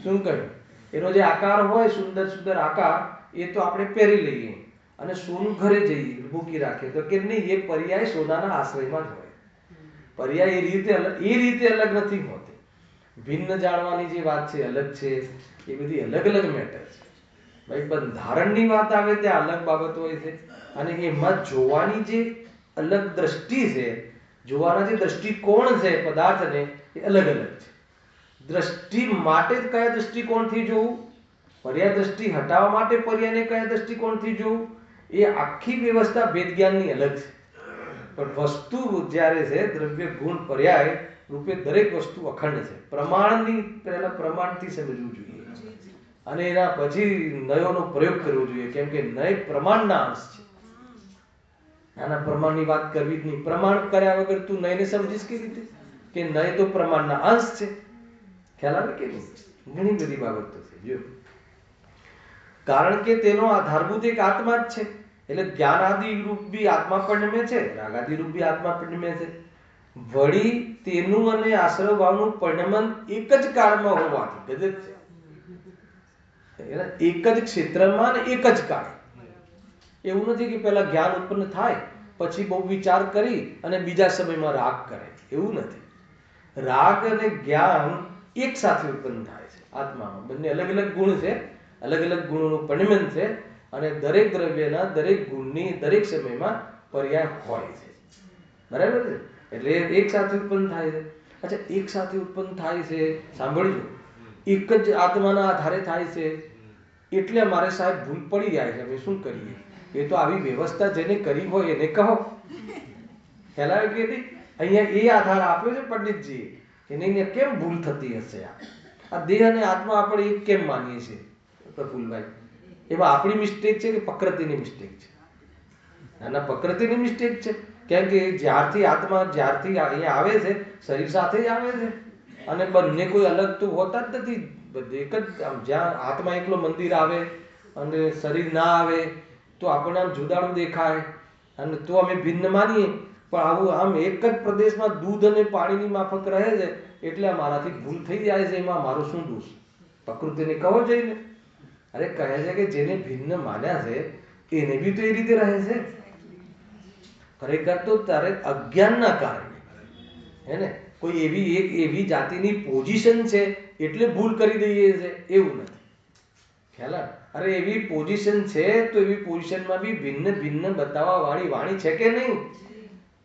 શું કહ્યું? એનો જે આકાર હોય સુંદર સુંદર આકાર એ તો આપણે પહેરી લઈએ અને સોનું ઘરે જઈએ મૂકી રાખીએ તો કે નહીં, એ પર્યાય સોનાના આશ્રયમાં જ હોય. પર્યાય એ રીતે અલગ નથી હોતી. ભિન્ન જાણવાની જે વાત છે અલગ છે, એ બધી અલગ અલગ મેટર છે. ભાઈ બંધારણની વાત આવે ત્યાં અલગ બાબત હોય છે અને એમાં જોવાની જે અલગ દ્રષ્ટિ છે, જોવાના જે દ્રષ્ટિકોણ છે પદાર્થને એ અલગ અલગ છે. દ્રષ્ટિ માટે કયા દ્રષ્ટિકોણથી જોવું, પર્યાય દ્રષ્ટિ હટાવવા માટે પર્યાયને કયા દ્રષ્ટિકોણથી જોવું, એ આખી વ્યવસ્થા ભેદ જ્ઞાનની અલગ છે. પણ વસ્તુ જ્યારે છે દ્રવ્ય ગુણ પર્યાય રૂપે દરેક વસ્તુ અખંડ છે. પ્રમાણની પહેલા પ્રમાણથી સમજવું જોઈએ અને એના પછી નયોનો પ્રયોગ કરવો જોઈએ. કેમ કે નય પ્રમાણના અંશ છે. આના પ્રમાણની વાત કરવી જ નહીં. પ્રમાણ કર્યા વગર તું નયને સમજીશ કેવી રીતે? કે નય તો પ્રમાણના અંશ છે. ખ્યાલ આવે કે નહીં? ઘણી બધી બાબતો છે. જો કારણ કે તેનો આધારભૂત એક આત્મા જ છે, એટલે જ્ઞાન આદિ રૂપ બી આત્મા પરિણમે છે, રાગાદિ રૂપ બી આત્મા પરિણમે છે. વળી તેનું અને આશ્રય ભાવનું પરિણમન એક જ કાળમાં હોવાથી ગજબ છે. એક જ ક્ષેત્રમાં અને એક જ કાળ. એવું નથી કે પહેલા જ્ઞાન ઉત્પન્ન થાય પછી બહુ વિચાર કરી અને બીજા સમયમાં રાગ કરે, એવું નથી. રાગ અને જ્ઞાન એક સાથે ઉત્પન્ન થાય છે આત્મામાં. બંને અલગ અલગ ગુણ છે, અલગ અલગ ગુણોનું પરિણમન છે અને દરેક દ્રવ્યના દરેક ગુણની દરેક સમયમાં પર્યાય હોય છે. બરાબર છે? એટલે એક સાથે ઉત્પન્ન થાય છે. અચ્છા, એક સાથે ઉત્પન્ન થાય છે, સાંભળજો, એક જ આત્માના આધારે થાય છે, એટલે અમારે સાહેબ ભૂલ પડી જાય છે. અમે શું કરીએ? એ તો આવી વ્યવસ્થા જેને કરી હોય એને કહો. ખ્યાલ આવે કે નહીં? અહીંયા એ આધાર આપ્યો છે પંડિતજીએ કે નહીં, કેમ ભૂલ થતી હશે? આ દેહ અને આત્મા આપણે એક કેમ માનીએ છીએ પ્રફુલભાઈ? એમાં આપણી મિસ્ટેક છે કે પ્રકૃતિની મિસ્ટેક છે? ના, પ્રકૃતિની મિસ્ટેક છે. કેમ કે જ્યારથી આત્મા જ્યારથી અહીંયા આવે છે, શરીર સાથે જ આવે છે, અને બંને કોઈ અલગ તો હોતા જ નથી. એક જ જ્યાં આત્મા એકલો મંદિર આવે અને શરીર ના આવે તો આપણને આમ જુદાળું દેખાય અને તો અમે ભિન્ન માનીએ. પણ આવું આમ એક જ પ્રદેશમાં દૂધ અને પાણીની માફક રહે છે એટલે મારાથી ભૂલ થઈ જાય છે. એમાં મારો શું દોષ? પ્રકૃતિને કહો જઈને. અરે કહે છે કે જેને ભિન્ન માન્યા છે એને બી તો એ રીતે રહે છે. ખરેખર તો તારે અજ્ઞાનના કારણે હે ને કોઈ એવી જાતિની પોઝિશન છે એટલે ભૂલ કરી દઈએ છે, એવું નથી. ખ્યાલ આવે? અરે એવી પોઝિશન છે તો એવી પોઝિશનમાં બી ભિન્ન ભિન્ન બતાવવા વાળી વાણી છે કે નહીં?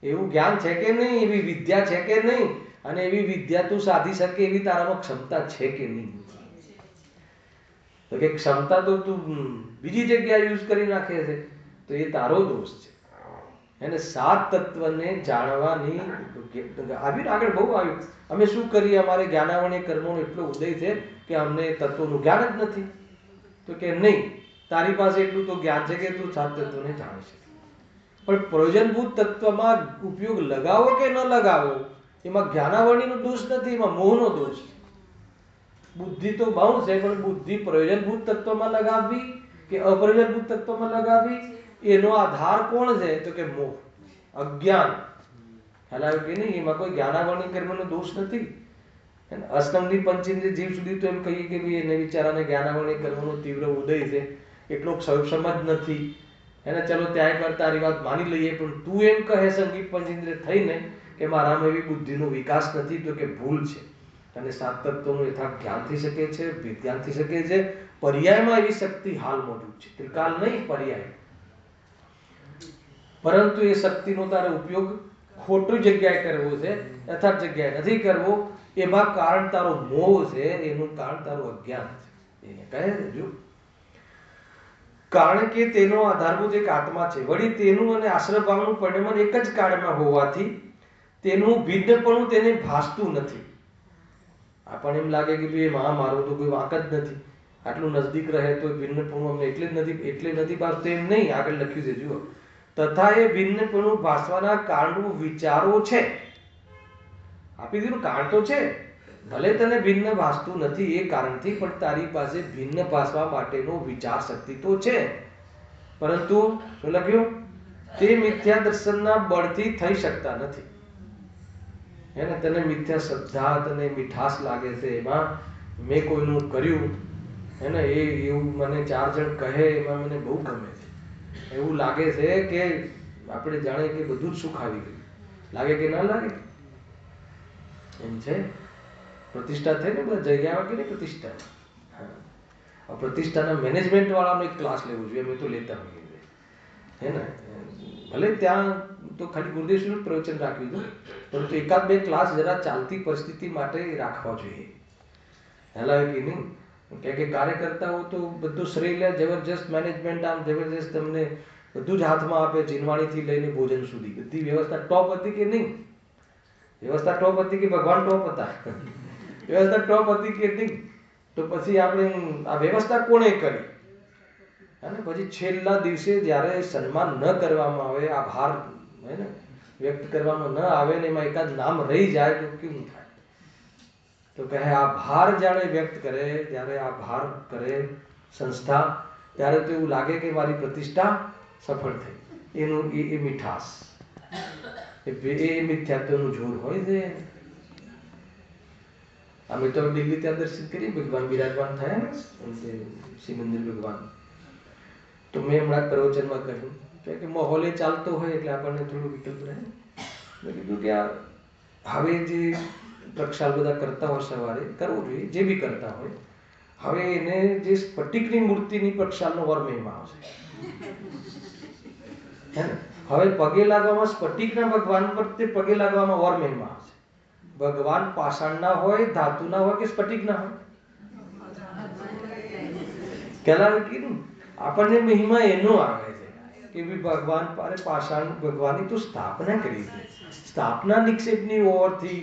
એવું જ્ઞાન છે કે નહીં? એવી વિદ્યા છે કે નહીં? અને એવી વિદ્યા તું સાધી શકે એવી તારામાં ક્ષમતા છે કે નહીં? તો કે ક્ષમતા તો તું બીજી જગ્યાએ યુઝ કરી નાખે છે, તો એ તારો દોષ છે. એને સાત તત્વને જાણવાની આવ્યું આગળ બહુ આવ્યું. અમે શું કરીએ? અમારે જ્ઞાનાવર્ણ્ય કર્મોનો એટલો ઉદય છે કે અમને તત્વોનું જ્ઞાન જ નથી. તો કે નહીં, તારી પાસે એટલું તો જ્ઞાન છે કે તું સાત તત્વોને જાણી શકે, પણ પ્રયોજનભૂત તત્વમાં ઉપયોગ લગાવો કે ન લગાવો એમાં જ્ઞાનાવર્ણ્યનો દોષ નથી, એમાં મોહનો દોષ છે. બુદ્ધિ તો બહુ છે, પણ બુદ્ધિ પ્રયોજનભૂત તત્વમાં લગાવવી કે અપ્રયોજનભૂત તત્વમાં લગાવવી એનો આધાર કોણ છે? તો કે મોહ, અજ્ઞાન. ખ્યાલ આવ્યો કે નહીં? એમાં કોઈ જ્ઞાનાવર્ણ્ય કર્મનો દોષ નથી. અષ્ટમની પંચેન્દ્રિય જીવ સુધી તો એમ કહીએ કે ભાઈ એને વિચારાને જ્ઞાનાવર્ણ્ય કર્મનો તીવ્ર ઉદય છે, એટલો સમજ નથી. એને ચલો ત્યાં એકવાર તારી વાત માની લઈએ, પણ તું એમ કહે સંગીત પંચેન્દ્રિય થઈને કે મારામાં એવી બુદ્ધિનો વિકાસ નથી, તો કે ભૂલ છે. અને સાત તત્વોનું યથાર્થ જ્ઞાન થઈ શકે છે, વિજ્ઞાન થઈ શકે છે. પર્યાયમાં એવી શક્તિ હાલ મોજૂદ છે, ત્રિકાલ નહીં, પર્યાય. પરંતુ એ શક્તિનો તારે ઉપયોગ ખોટી જગ્યાએ કરવો છે, યથાર્થ જગ્યાએ નથી કરવો. એમાં કારણ તારો મોહ છે, એનું કારણ તારું અજ્ઞાન છે. એને કહે છે જો, કારણ કે તેનો આધારભૂત એક આત્મા છે, વળી તેનું અને આશ્રયભાવનું પરિણમન એક જ કાળમાં હોવાથી તેનું ભિન્નપણું તેને ભાસતું નથી. આપણને એમ લાગે કે ભાઈ મા મારું તો કોઈ વાંક જ નથી, આટલું નજદીક રહે તો ભિન્નપણું અમને એટલે નથી ભાસતું, એમ નહીં. આગળ લખ્યું છે જુઓ, તથા એ ભિન્નપણું ભાસવાના કારણો વિચારો છે. આપી દીધું, કારણ તો છે. ભલે તને ભિન્ન ભાસતું નથી એ કારણથી, પણ તારી પાસે ભિન્ન ભાસવા માટેનો વિચાર શક્તિ તો છે. પરંતુ શું લખ્યું? તે મિથ્યા દર્શનના બળથી થઈ શકતા નથી. એને તને મિથ્યા શ્રદ્ધા, તને મીઠાશ લાગે છે એમાં મેં કોઈનું કર્યું એને એ એવું મને ચાર જણ કહે એમાં મને બહુ ગમે છે. એવું લાગે છે કે આપણે જાણે કે બધું જ સુખ આવી ગયું. લાગે કે ના લાગે? એમ છે. પ્રતિષ્ઠા થઈ ને બધા જગ્યા કે પ્રતિષ્ઠા. હા, પ્રતિષ્ઠાના મેનેજમેન્ટ વાળાનો એક ક્લાસ લેવો જોઈએ. અમે તો લેતા હોઈએ હે ને. ભલે ત્યાં તો ખાલી ગુરુદેવનું પ્રવચન રાખ્યું હતું, પરંતુ એકાદ બે ક્લાસ જરા ચાલતી પરિસ્થિતિ માટે રાખવા જોઈએ. હેલા કે નહીં? કે કાર્યકર્તાઓ તો બધું શ્રેય લે, જબરજસ્ત મેનેજમેન્ટ, આમ જબરજસ્ત તમને બધું જ હાથમાં આપે, જીનવાણીથી લઈને ભોજન સુધી બધી વ્યવસ્થા ટોપ હતી કે નહીં? વ્યવસ્થા ટોપ હતી કે ભગવાન ટોપ હતા? વ્યવસ્થા ટોપ હતી કે નહીં? તો પછી આપણે આ વ્યવસ્થા કોણે કરી? અને પછી છેલ્લા દિવસે જ્યારે સન્માન ન કરવામાં આવે, આભાર હે ને વ્યક્ત કરવામાં ન આવે ને એમાં એકાદ નામ રહી જાય તો કેવું થાય? તો કહે આભાર જ્યારે વ્યક્ત કરે, ત્યારે આભાર કરે સંસ્થા, ત્યારે તો એવું લાગે કે મારી પ્રતિષ્ઠા સફળ થઈ. એનું એ મીઠાશ, એ મિથ્યાત્વનું જોર હોય છે. અમે તો દિલ્હી ત્યાં દર્શન કરીએ, ભગવાન બિરાજમાન થયા ને શ્રી મંદિર ભગવાન. તો મેં હમણાં પ્રવચનમાં કહ્યું કે માહોલે ચાલતો હોય એટલે આપણને થોડું વિકલ્પ રહે. મેં કીધું કે આ હવે જે પ્રક્ષાલ બધા કરતા હોય સવારે કરવું જોઈએ, જે બી કરતા હોય. હવે એને જે સ્ફટિકની મૂર્તિની પ્રક્ષાલનો વર મહિમા આવશે. હે ને? હવે પગે લાગવામાં સ્ફટિકના ભગવાન પર તે પગે લાગવામાં ઓર મહિમા આવશે. ભગવાન પાષાણના હોય, ધાતુના હોય કે સ્ફટિકના હોય? પહેલા કીધું આપણને મહિમા એનો આવે છે કે ભગવાન પાષાણ ભગવાનની તો સ્થાપના કરી છે. સ્થાપના નિક્ષેપની ઓરથી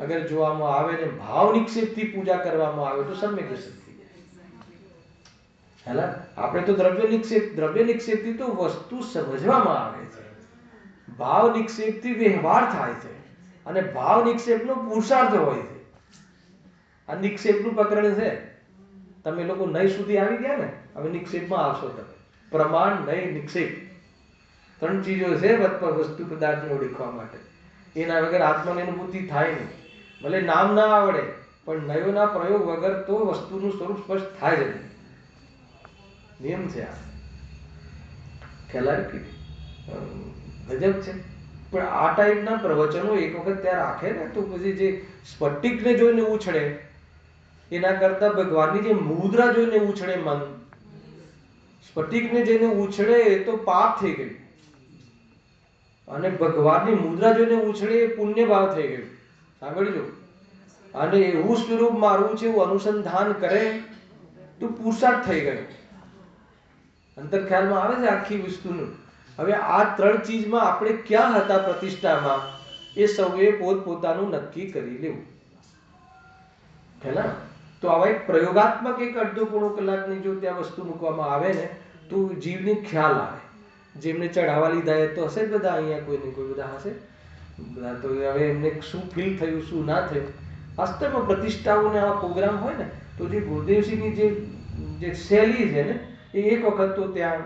અગર જોવામાં આવે ને ભાવ નિક્ષેપથી પૂજા કરવામાં આવે તો સમ્યક દર્શન થઈ જાય. હેલા આપણે તો દ્રવ્ય નિક્ષેપથી તો વસ્તુ સમજવામાં આવે છે. ભાવ નિક્ષેપથી વ્યવહાર થાય છે અને ભાવ નિક્ષેપનો પુરુષાર્થ હોય છે. આ નિક્ષેપનું પ્રકરણ છે. તમે લોકો નય સુધી આવી ગયા ને, હવે નિક્ષેપમાં આવશો તમે. પ્રમાણ, નય, નિક્ષેપ 3 ચીજો છે વસ્તુ પદાર્થને ઓળખવા માટે. એના વગર આત્માની અનુભૂતિ થાય નહીં. ભલે નામ ના આવડે પણ નયોના પ્રયોગ વગર તો વસ્તુનું સ્વરૂપ સ્પષ્ટ થાય જ નહીં. નિયમ છે આ. ખ્યાલ આવી? ગજબ છે. પણ આ ટાઈપના પ્રવચનો એક વખત ત્યાં રાખે ને તો પછી જે સ્ફટિકને જોઈને ઉછળે એના કરતા ભગવાનની જે મુદ્રા જોઈને ઉછળે મન, સ્ફટિકને જોઈને ઉછળે એ તો પાપ થઈ ગયું અને ભગવાનની મુદ્રા જોઈને ઉછળે એ પુણ્ય ભાવ થઈ ગયું. સાંભળજો. અને એવું સ્વરૂપ મારું છે એવું અનુસંધાન કરે તો પુરુષાર્થ થઈ ગયો. અંતર ખ્યાલમાં આવે છે આખી વસ્તુનું. હવે આ 3 ચીજમાં આપણે ક્યાં હતા પ્રતિષ્ઠામાં એ સૌએ પોતપોતાનું નક્કી કરી લેવું. હેલા? તો આવા એક પ્રયોગાત્મક એક અડધો પોણો કલાકની જો ત્યાં વસ્તુ મૂકવામાં આવે ને તો જીવને ખ્યાલ આવે. જેમને ચઢાવા લીધા એ તો હશે જ બધા, અહીંયા કોઈ ને કોઈ બધા હશે બધા. તો હવે એમને શું ફીલ થયું, શું ના થયું. વાસ્તવમાં પ્રતિષ્ઠાઓને આવા પ્રોગ્રામ હોય ને તો જે ગુરુદેવસિંહની જે શૈલી છે ને એ એક વખત તો ત્યાં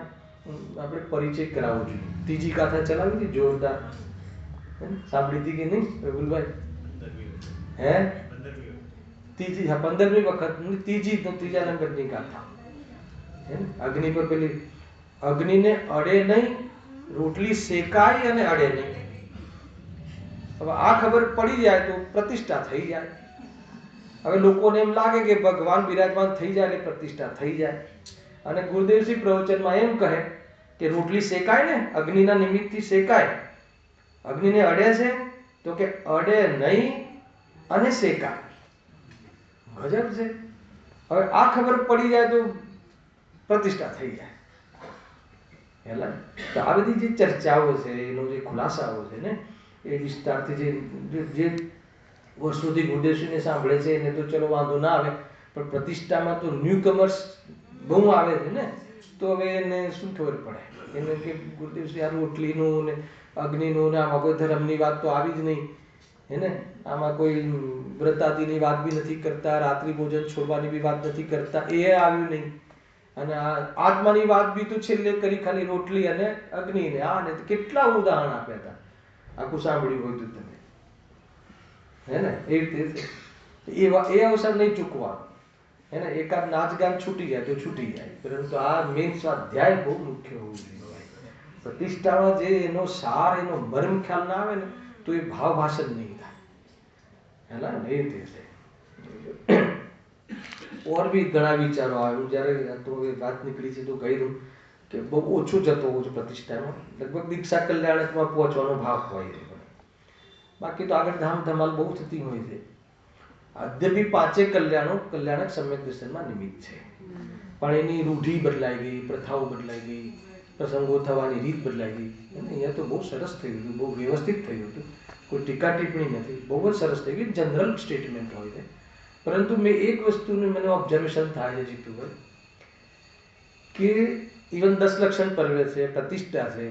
આપણે પરિચય કરાવવો જોઈએ. ત્રીજી ગાથા ચલાવી હતી જોરદાર, સાંભળી હતી કે નહીં પ્રભુલભાઈ? હે? 15મી વખત ત્રીજા નંબરની ગાથા. અગ્નિ પર પેલી અગ્નિને અડે નહીં, રોટલી શેકાય અને અડે નહીં. હવે આ ખબર પડી જાય તો પ્રતિષ્ઠા થઈ જાય. હવે લોકોને એમ લાગે કે ભગવાન બિરાજમાન થઈ જાય એટલે પ્રતિષ્ઠા થઈ જાય. અને ગુરુદેવસિંહ પ્રવચનમાં એમ કહે કે રોટલી શેકાય ને, અગ્નિના નિમિત્તથી શેકાય. અગ્નિને અડે છે તો કે અડે નહીં અને શેકાય. ગજબ છે. હવે આ ખબર પડી જાય તો પ્રતિષ્ઠા થઈ જાય. હેલા? તો આ બધી જે ચર્ચાઓ છે, એનો જે ખુલાસાઓ છે ને એ વિસ્તારથી જે વર્ષોથી ગુરુદેવસિંહને સાંભળે છે એને તો ચલો વાંધો ના આવે, પણ પ્રતિષ્ઠામાં તો ન્યૂ કમર્સ બહુ આવે છે ને, તો હવે એને શું ખબર પડે? એને કે ગુરુદેવસિંહ આ રોટલીનું ને અગ્નિનું ને આમાં કોઈ ધર્મની વાત તો આવી જ નહીં. હે ને? આમાં કોઈ વ્રતાદિની વાત બી નથી કરતા, રાત્રિ ભોજન છોડવાની બી વાત નથી કરતા, એ આવ્યું નહીં. અને આત્માની વાત બી તો છેલ્લે કરી ખાલી રોટલી અને અગ્નિને. આ ને કેટલા ઉદાહરણ આપ્યા હતા, આખું સાંભળ્યું હોય તો તમે. હે ને? એ રીતે એ અવસર નહીં ચૂકવાનો. હે ને? એકાદ નાચ ગાન છૂટી જાય તો છૂટી જાય, પરંતુ આ મેન સ્વાધ્યાય બહુ મુખ્ય હોવું જોઈએ. પ્રતિષ્ઠામાં જે એનો સાર, એનો મર્મ ખ્યાલ ના આવે ને તો એ ભાવ ભાષણ નહીં થાય. હેલા? એ રીતે ઓર બી ઘણા વિચારો આવ્યું. જ્યારે તો વાત નીકળી છે તો કહી દઉં કે બહુ ઓછું જતો હોઉં છું પ્રતિષ્ઠામાં. લગભગ દીક્ષા કલ્યાણકમાં પહોંચવાનો ભાવ હોય છે. બાકી તો આગળ ધામ ધમાલ બહુ થતી હોય છે. અદ્યપી 5 કલ્યાણક સમ્યક દર્શનમાં નિમિત્ત છે. પણ એની રૂઢિ બદલાઈ ગઈ, પ્રથાઓ બદલાઈ ગઈ, પ્રસંગો થવાની રીત બદલાઈ ગઈ. અહીંયા તો બહુ સરસ થયું હતું, બહુ વ્યવસ્થિત થયું હતું, કોઈ ટીકા ટિપ્પણી નથી, બહુ જ સરસ થઈ ગઈ. જનરલ સ્ટેટમેન્ટ હોય છે. પરંતુ મેં એક વસ્તુનું મને ઓબ્ઝર્વેશન થાય છે જીતુભાઈ, કે ઇવન 10 લક્ષણ પર્વ છે, પ્રતિષ્ઠા છે,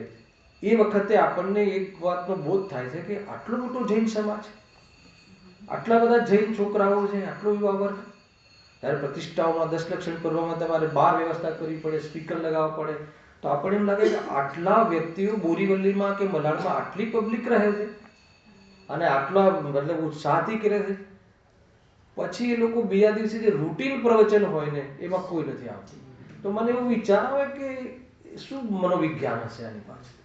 એ વખતે આપણને એક વાતનો બોધ થાય છે કે આટલો મોટો જૈન સમાજ, આટલા બધા જૈન છોકરાઓ છે, આટલો યુવા વર્ગ. ત્યારે પ્રતિષ્ઠાઓમાં 10 લક્ષણ પર્વમાં તમારે 12 વ્યવસ્થા કરવી પડે, સ્પીકર લગાવવા પડે, તો આપણને એમ લાગે કે આટલા વ્યક્તિઓ બોરીવલીમાં કે મલાડમાં આટલી પબ્લિક રહે છે અને આટલા મતલબ ઉત્સાહથી કરે છે. પછી એ લોકો બીજા દિવસે જે રૂટીન પ્રવચન હોય ને એમાં કોઈ નથી આવતું. તો મને એવું વિચાર આવે કે શું મનોવિજ્ઞાન હશે આની પાછળ,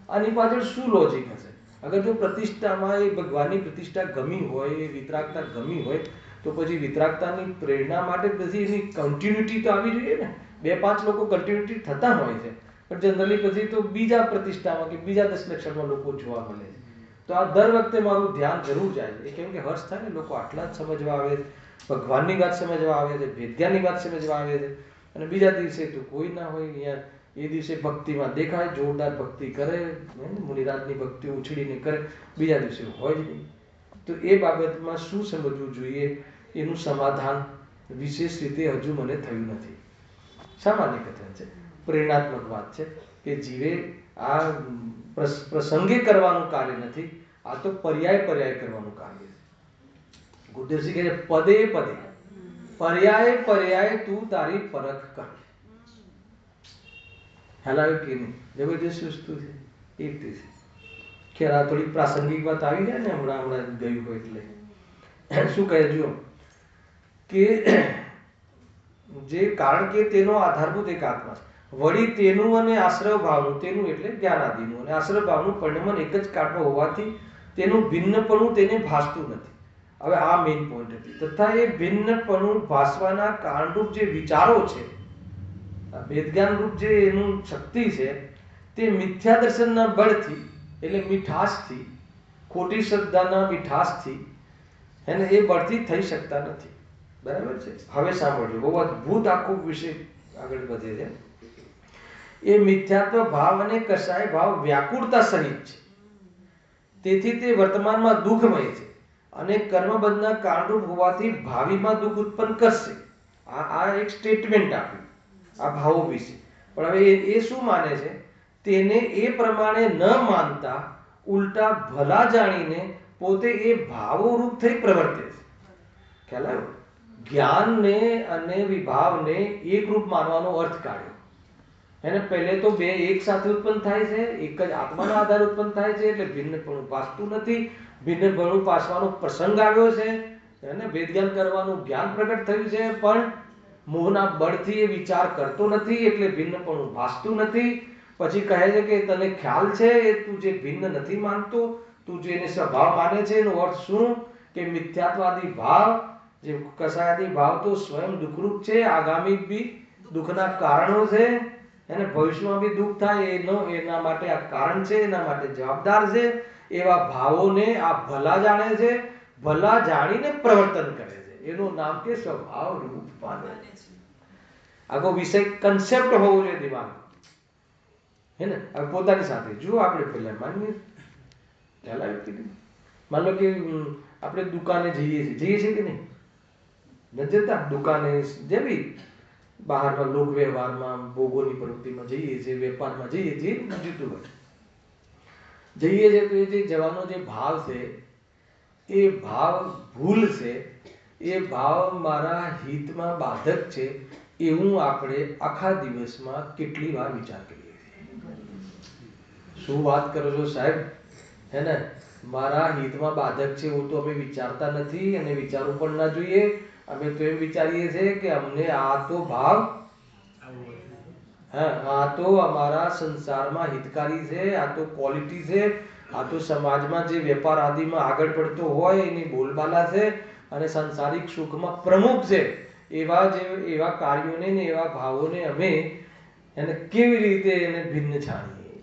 આની પાછળ શું લોજિક હશે? અગર જો પ્રતિષ્ઠામાં એ ભગવાનની પ્રતિષ્ઠા ગમી હોય, એ વિતરાગતા ગમી હોય, તો પછી વિતરાગતાની પ્રેરણા માટે પછી એની કન્ટિન્યુટી તો આવી જોઈએ ને. 2-5 લોકો કન્ટિન્યુટી થતા હોય છે, પણ જનરલી પછી તો બીજા પ્રતિષ્ઠામાં કે બીજા દશલક્ષણમાં લોકો જોવા મળે છે. તો આ દર વખતે મારું ધ્યાન જરૂર જાય છે. કેમ કે હર્ષ થાય ને, લોકો આટલા જ સમજવા આવે છે, ભગવાનની વાત સમજવા આવે છે, વેદ્યાની વાત સમજવા આવે છે, અને બીજા દિવસે તો કોઈ ના હોય. અહીંયા એ દિવસે ભક્તિમાં દેખાય, જોરદાર ભક્તિ કરે, મુનિરાજની ભક્તિ ઉછળીને કરે, બીજા દિવસે હોય જ નહીં. તો એ બાબતમાં શું સમજવું જોઈએ એનું સમાધાન વિશેષ રીતે હજુ મને થયું નથી. સામાન્ય કથન છે, પ્રેરણાત્મક વાત છે કે જીવે આ પ્રસંગે કરવાનું કાર્ય નથી, આ તો પર્યાય કરવાનું કાર્ય છે. ગુરુદેવજી કહે છે પદે પદે પર્યાય પર્યાય તું તારી પરખ કર. ખ્યાલ આવ્યો કે નહીં? જબરજસ્ત વસ્તુ છે. એ રીતે છે. ખેર આ થોડી પ્રાસંગિક વાત આવી જાય ને, હમણાં ગયું હોય એટલે શું કહે જો કે જે કારણ કે તેનો આધારભૂત એક આત્મા છે, વળી તેનું અને આશ્રય ભાવનું, તેનું એટલે જ્ઞાનાદિનું અને આશ્રય ભાવનું પરિણમન એક જ કાળમાં હોવાથી તેનું ભિન્નપણું તેને ભાસતું નથી. હવે આ મેઇન પોઈન્ટ હતી. તથા એ ભિન્નપણું ભાસવાના કારણરૂપ જે વિચારો છે, વેદજ્ઞાન રૂપ જે એનું શક્તિ છે, તે મિથ્યા દર્શનના બળથી એટલે મીઠાશથી, ખોટી શ્રદ્ધાના મીઠાશથી એને એ બળથી થઈ શકતા નથી. બરાબર છે? હવે સાંભળજો, બહુ અદભુત આખો વિષય આગળ વધે છે. એ મિથ્યાત્વ ભાવ અને કસાય ભાવ વ્યાકુળતા સહિત છે, તેથી તે વર્તમાનમાં દુઃખમય છે અને કર્મબંધના કારણરૂપ હોવાથી ભાવિમાં દુઃખ ઉત્પન્ન કરશે. આ એક સ્ટેટમેન્ટ આપ્યું આ ભાવો વિશે. પણ હવે એ શું માને છે? તેને એ પ્રમાણે ન માનતા ઉલટા ભલા જાણીને પોતે એ ભાવો રૂપ થઈ પ્રવર્તે છે. ખ્યાલ આવ્યો? જ્ઞાનને અને વિભાવને એક રૂપ માનવાનો અર્થ કાઢ્યો. એને પહેલે તો બે એક સાથે ઉત્પન્ન થાય છે, એક જ આત્માના આધારે ઉત્પન્ન થાય છે, એટલે ભિન્નપણું પાસતું નથી. ભિન્નપણું પાસવાનો પ્રસંગ આવ્યો છે, એને વેદજ્ઞાન કરવાનું જ્ઞાન પ્રગટ થયું છે, પણ મોહના બળથી એ વિચાર કરતો નથી, એટલે ભિન્નપણું ભાસતું નથી. પછી કહે છે કે તને ખ્યાલ છે તું જે ભિન્ન નથી માનતો, તું જે એને સ્વભાવ માને છે, એનો અર્થ શું? કે મિથ્યાત્વાદી ભાવ, જે કસાયાદી ભાવ તો સ્વયં દુઃખરૂપ છે, આગામી બી દુઃખના કારણો છે, એને ભવિષ્યમાં બી દુઃખ થાય એના માટે આ કારણ છે, એના માટે જવાબદાર છે. એવા ભાવોને આ ભલા જાણે છે, ભલા જાણીને પ્રવર્તન કરે છે. એનું નામ કે સ્વભાવ રૂપ માને છે. આગો વિષય કન્સેપ્ટ હોવો જોઈએ દિમાગ, હે ને? હવે પોતાની સાથે જુઓ. આપણે પહેલા માનીએ, ખ્યાલ આવ્યો કે નહીં? માન લો કે આપણે દુકાને જઈએ છીએ કે નહીં? નથી જતા? દુકાને જેવી બહારમાં લોક વ્યવહારમાં, ભોગોની પ્રવૃત્તિમાં જઈએ છીએ, વેપારમાં જઈએ છીએ, જીતું હોય જઈએ છીએ, તો એ જે જવાનો જે ભાવ છે, એ ભાવ ભૂલ છે, એ ભાવ મારા હિતમાં બાધક છે, એવું આપણે આખા દિવસમાં કેટલી વાર વિચાર કરીએ છીએ? શું વાત કરો છો સાહેબ? હે ને? મારા હિતમાં બાધક છે એવું તો અમે વિચારતા નથી, અને વિચારવું પણ ના જોઈએ. અમે તો એમ વિચારીએ છીએ કે અમને આ તો ભાવ, હા, આ તો અમારા સંસારમાં હિતકારી છે, આ તો ક્વોલિટી છે, આ તો સમાજમાં જે વેપાર આદિમાં આગળ પડતો હોય એની બોલબાલા છે, અને સંસારિક સુખમાં પ્રમુખ છે. એવા કાર્યોને ને એવા ભાવોને અમે એને કેવી રીતે એને ભિન્ન જાણીએ?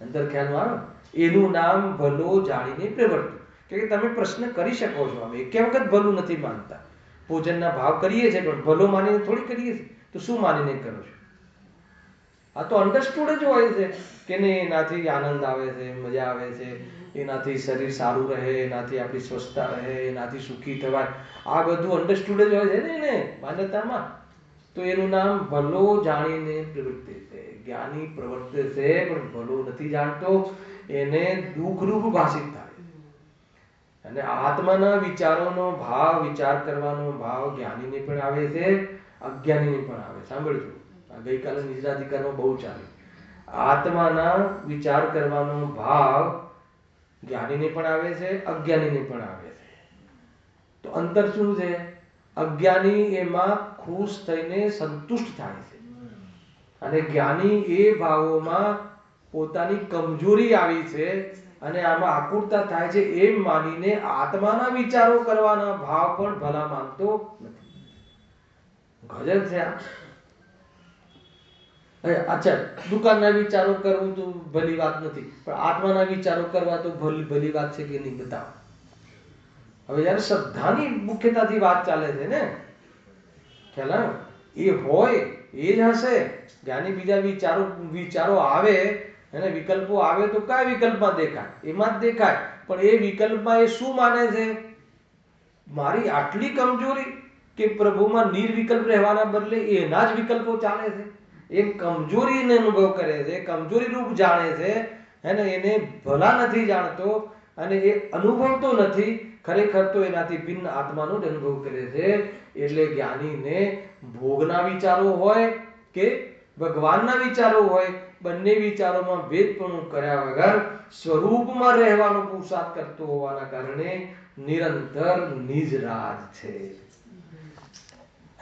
અંદર ખ્યાલમાં આવે? એનું નામ ભલો જાણીને પ્રવર્તવું. કે તમે પ્રશ્ન કરી શકો છો, અમે એક વખત ભલું નથી માનતા. ભોજનના ભાવ કરીએ છીએ, પણ ભલો માનીને થોડી કરીએ છીએ. તો શું માનીને કરો છો? આ તો અન્ડરસ્ટુડ જ હોય છે કે નહીં, એનાથી આનંદ આવે છે, મજા આવે છે, એનાથી શરીર સારું રહે, એનાથી આપણી સ્વસ્થતા રહે, એનાથી સુખી થવાય. આ બધું અન્ડરસ્ટુડ જ હોય છે ને એને માન્યતામાં. તો એનું નામ ભલો જાણીને પ્રવર્તે છે. જ્ઞાની પ્રવર્તે છે, પણ ભલો નથી જાણતો, એને દુઃખરૂપ ભાષિત થાય. અને આત્માના વિચારોનો ભાવ, વિચાર કરવાનો ભાવ જ્ઞાનીને પણ આવે છે, અજ્ઞાનીને પણ આવે. સાંભળજો, આ ગઈકાલે નિજરાધિકારમાં બહુ ચાલે. આત્માના વિચાર કરવાનો ભાવ જ્ઞાનીને પણ આવે છે, અજ્ઞાનીને પણ આવે છે. તો અંતર શું છે? અજ્ઞાની એમાં ખુશ થઈને સંતુષ્ટ થાય છે, અને જ્ઞાની એ ભાવોમાં પોતાની કમજોરી આવી છે અને આમાં આકુરતા થાય છે એમ માનીને આત્માના વિચારો કરવાના ભાવ પણ ભલા માનતો નથી. ગજબ છે આ. અચ્છા, દુકાનના વિચારો કરવું તો ભલી વાત નથી, પણ આત્માના વિચારો કરવા તો ભલી વાત છે કે નહીં, બતાવો. હવે યાર શ્રદ્ધાની મુખ્યતાથી વાત ચાલે છે ને, ખ્યાલ આવ્યો? એ હોય એ જ હશે. જ્ઞાની બીજા વિચારો આવે અને વિકલ્પો આવે તો કયા વિકલ્પમાં દેખાય? એમાં જ દેખાય. પણ એ વિકલ્પમાં એ શું માને છે? મારી આટલી કમજોરી કે પ્રભુમાં નિર્વિકલ્પ રહેવાના બદલે એના જ વિકલ્પો ચાલે છે. એ કમજોરીને અનુભવ કરે છે, કમજોરી રૂપ જાણે છે, એને ભલા નથી જાણતો અને એ અનુભવતો નથી. ખરેખર તો એનાથી ભિન્ન આત્માનો જ અનુભવ કરે છે. એટલે જ્ઞાનીને ભોગના વિચારો હોય કે ભગવાનના વિચારો હોય, બંને વિચારોમાં ભેદપણું કર્યા વગર સ્વરૂપમાં રહેવાનો પુરુષાર્થ કરતો હોવાના કારણે નિરંતર નિજરાજ છે.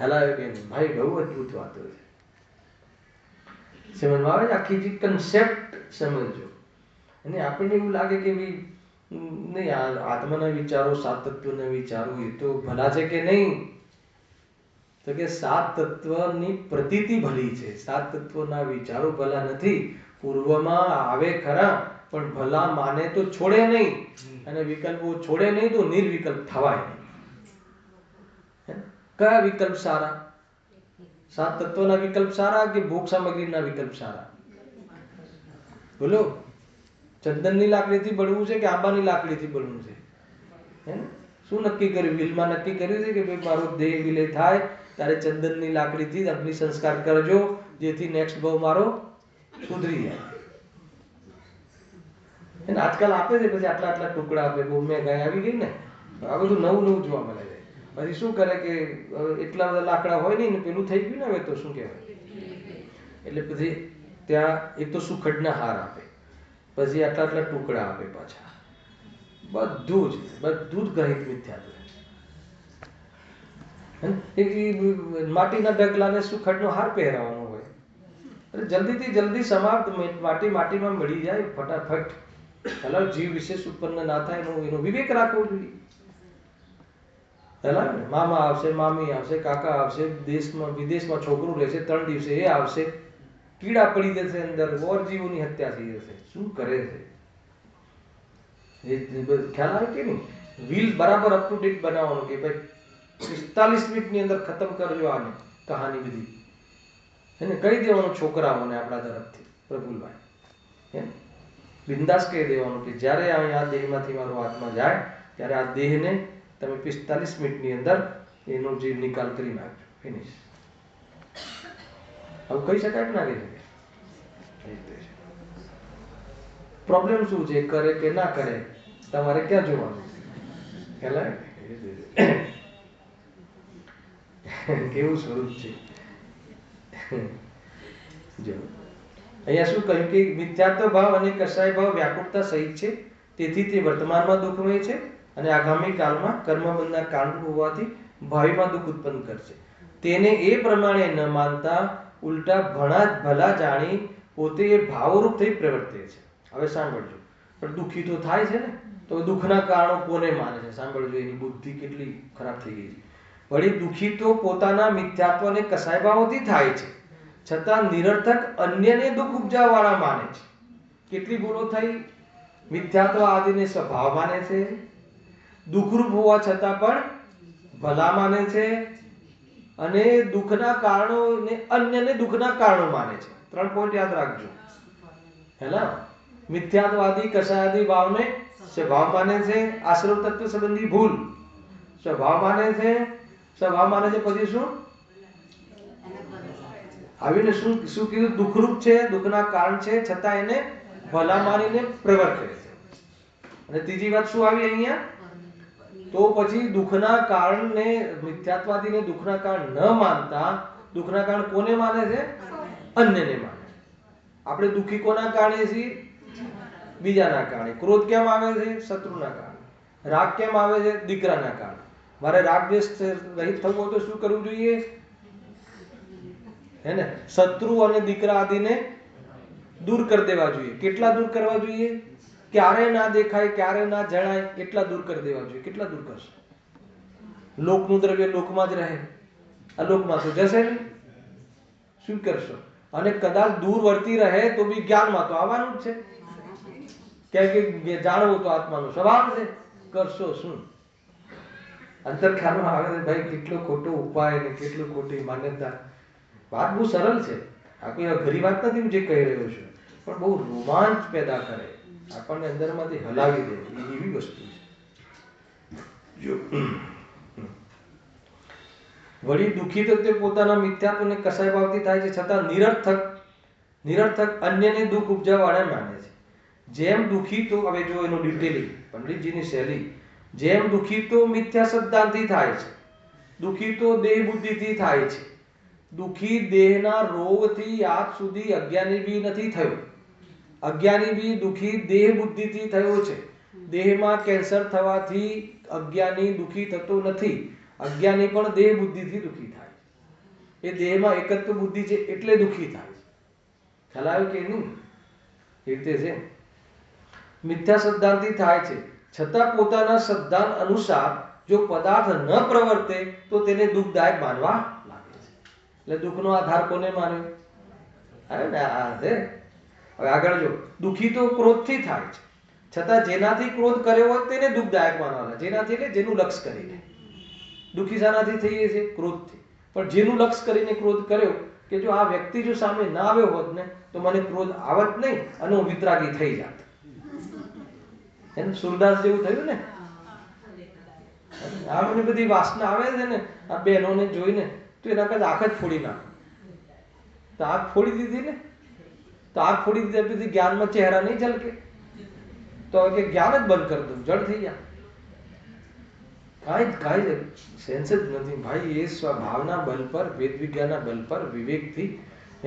હેલા બેન ભાઈ, બહુ અદભુત વાતો છે. સમજમાં આવે છે? આખી જે કન્સેપ્ટ સમજો. અને આપણને એવું લાગે કે ભાઈ નહીં, આત્માના વિચારો, સાત તત્વના વિચારો એ તો ભલા છે કે નહીં? તો કે સાત તત્વની પ્રતીતિ ભલી છે, સાત તત્વના વિચારો ભલા નથી. પૂર્વમાં આવે ખરા, પણ ભલા માને તો છોડે નહીં, અને વિકલ્પો છોડે નહીં તો નિર્વિકલ્પ થવાય નહીં. કયા વિકલ્પ સારા? સાત તત્વના વિકલ્પ સારા કે ભોગ સામગ્રીના વિકલ્પ સારા? બોલો. ચંદનની લાકડીથી બળવું છે કે આંબાની લાકડીથી બળવું છે? શું નક્કી કર્યું? વિલમાં નક્કી કર્યું છે કે ભાઈ મારો દેહ વિલય થાય ત્યારે ચંદનની લાકડીથી અગ્નિ સંસ્કાર કરજો, જેથી નેક્સ્ટ ભાવ મારો સુધરી જાય. આજકાલ આપે છે, પછી આટલા ટુકડા આપે, બહુ મેઘાઈ આવી ગઈ ને, આ બધું નવું જોવા મળે છે. પછી શું કરે કે એટલા બધા લાકડા હોય નહીં ને, પેલું થઈ ગયું ને, હવે તો શું કહેવાય, એટલે પછી ત્યાં એક તો સુખડના હાર આપે, પછી આટલા ટુકડા આપે પાછા. બધું જ ગ્રહિત મિથ્યાત્વ. માટીના ઢગલાને સુખડનો હાર પહેરાવાનો હોય. જલ્દીથી જલ્દી સમાપ્ત, માટીમાં મળી જાય ફટાફટ. હેલો, જીવ વિશેષ ઉત્પન્ન ના થાય એનો વિવેક રાખવો જોઈએ. હેલા, મામા આવશે, મામી આવશે, કાકા આવશે, દેશમાં વિદેશમાં છોકરું રહેશે, 3 દિવસે એ આવશે, કીડા પડી જશે અંદર, ઓર જીવોની હત્યા થઈ જશે. શું કરે છે? ખ્યાલ આવે કે નહીં? વ્હીલ બરાબર અપ ટુ ડેટ બનાવવાનું કે ભાઈ 45 મિનિટની અંદર ખતમ કરજો આને કહાની બધી. એને કહી દેવાનું છોકરાઓને આપણા તરફથી, પ્રફુલભાઈ, બિંદાસ કહી દેવાનું કે જ્યારે આ દેહમાંથી મારો આત્મા જાય ત્યારે આ દેહને તમે 45 મિનિટની અંદર એનો જે નિકાલ કરી નાખજો. ફિનિશ. આવું કહી શકાય કે ના કહી શકાય? પ્રોબ્લેમ શું છે? કરે કે ના કરે, તમારે ક્યાં જોવાનું? કેવું સ્વરૂપ છે. અહીંયા શું કહ્યું કે મિથ્યાત્વ ભાવ અને કસાય ભાવ વ્યાકુળતા સહિત છે, તેથી તે વર્તમાનમાં દુઃખમય છે અને આગામી કાળમાં કર્મબંધના કારણ હોવાથી ભાવિમાં દુઃખ ઉત્પન્ન કરશે. તેને એ પ્રમાણે ન માનતા ઉલટા ભલા જાણી પોતે એ ભાવરૂપ થઈ પ્રવર્તે છે. હવે સાંભળજો. પણ દુઃખી તો થાય છે ને, તો દુઃખના કારણો કોને માને છે? સાંભળજો, એની બુદ્ધિ કેટલી ખરાબ થઈ ગઈ છે. વળી દુઃખી તો પોતાના મિથ્યાત્વ અને કસાય ભાવોથી થાય છે, છતાં નિરર્થક અન્યને દુઃખ ઉપજાવવાળા માને છે. કેટલી ભૂલો થઈ? મિથ્યાત્વ આદિને સ્વભાવ માને છે, દુઃખરૂપ હોવા છતાં પણ ભલા માને છે, અને દુઃખના કારણોને અન્યને દુઃખના કારણો માને છે. 3 પોઈન્ટ યાદ રાખજો. હેલા, મિથ્યાત્વાદી કસાયાદી ભાવને સ્વભાવ માને છે, આશ્રવ તત્વ સંબંધી ભૂલ સ્વભાવ માને છે, સ્વભાવ માને છે. પછી શું આવીને શું કીધું? દુઃખરૂપ છે, દુઃખના કારણ છે, છતાં એને ભલા માનીને પ્રવર્તે છે. અને ત્રીજી વાત શું આવી અહીંયા? તો પછી દુઃખના કારણને, મિથ્યાત્વાદીને દુઃખના કારણ ન માનતા, દુઃખના કારણ કોને માને છે? અન્યને માને. આપણે દુઃખી કોના કારણે છીએ? બીજાના કારણે. ક્રોધ કેમ આવે છે? શત્રુના કારણે. રાગ કેમ આવે છે? દીકરાના કારણે. મારે રાગ દ્વેષ રહિત થવું હોય તો શું કરવું જોઈએ? હે ને, શત્રુ અને દીકરા આદિને દૂર કરી દેવા જોઈએ. કેટલા દૂર કરવા જોઈએ? ક્યારે ના દેખાય, ક્યારે ના જણાય, કેટલા દૂર કરી દેવા જોઈએ? કેટલા દૂર કરશો? લોકનું દ્રવ્ય લોકમાં જ રહે, અલોકમાં તો જશે નહીં. શું કરશો? અને કદાચ દૂર વર્તી રહે તો બી જ્ઞાનમાં તો આવવાનું જ છે, કેમ કે જાણવું તો આત્માનો સ્વભાવ છે. કરશો શું? અંતરખ્યાલમાં આવે છે ભાઈ કેટલો ખોટો ઉપાય ને કેટલું ખોટી માન્યતા. વાત બહુ સરળ છે, આ કોઈ ઘરી વાત નથી હું જે કહી રહ્યો છું, પણ બહુ રોમાંચ પેદા કરે, આપણને અંદરમાંથી હલાવી દે એવી વસ્તુ છે. જો વળી દુઃખી તો તે પોતાના મિથ્યાત્વને કસાય ભાવથી થાય છે, છતાં નિરર્થક અન્યને દુઃખ ઉપજાવવાળા માને છે. જેમ દુઃખી તો હવે જો એનો ડિટેલિંગ પંડિતજીની શૈલી, જેમ દુઃખી તો મિથ્યા સિદ્ધાંતથી થાય છે, દુઃખી તો દેહ બુદ્ધિથી થાય છે. દુઃખી દેહના રોગથી આજ સુધી અજ્ઞાની બી નથી થયો. અજ્ઞાની બી દુઃખી દેહ બુદ્ધિથી થયો છે. દેહમાં કેન્સર થવાથી અજ્ઞાની દુઃખી થતો નથી, અજ્ઞાની પણ દેહ બુદ્ધિથી દુઃખી થાય. એ દેહમાં એકત્વ બુદ્ધિ છે એટલે દુઃખી થાય. ખ્યાલ આવ્યો કે નહીં? એ રીતે છે. મિથ્યા સિદ્ધાંતથી થાય છે, છતાં પોતાના સિદ્ધાંત અનુસાર જો પદાર્થ ન પ્રવર્તે તો તેને દુઃખદાયક માનવા લાગે છે. એટલે દુઃખનો આધાર કોને માન્યો? આવે ને આ છે. હવે આગળ જો, દુઃખી તો ક્રોધથી થાય છે, છતાં જેનાથી ક્રોધ કર્યો હોય તેને દુઃખદાયક માનવાના. જેનાથી એટલે જેનું લક્ષ કરીને. દુઃખી શાનાથી થઈએ છીએ? ક્રોધથી. પણ જેનું લક્ષ કરીને ક્રોધ કર્યો કે જો આ વ્યક્તિ જો સામે ના આવ્યો હોત ને તો મને ક્રોધ આવત નહીં અને હું વિતરાગી થઈ જાત. એમ સુરદાસ જેવું થયું ને. આ મને બધી વાસના આવે છે ને આ બહેનોને જોઈને તો એના કરતા આંખ જ ફોડી નાખો. તો આંખ ફોડી દીધી ને, તો આંખ ફોડી દીધા પછી જ્ઞાનમાં ચહેરા નહીં ઝલકે, તો હવે કે જ્ઞાન જ બંધ કરી દઉં, જડ થઈ ગયા. કાંઈ સેન્સ જ નથી ભાઈ. એ સ્વભાવના બલ પર, વેદ વિજ્ઞાનના બલ પર, વિવેકથી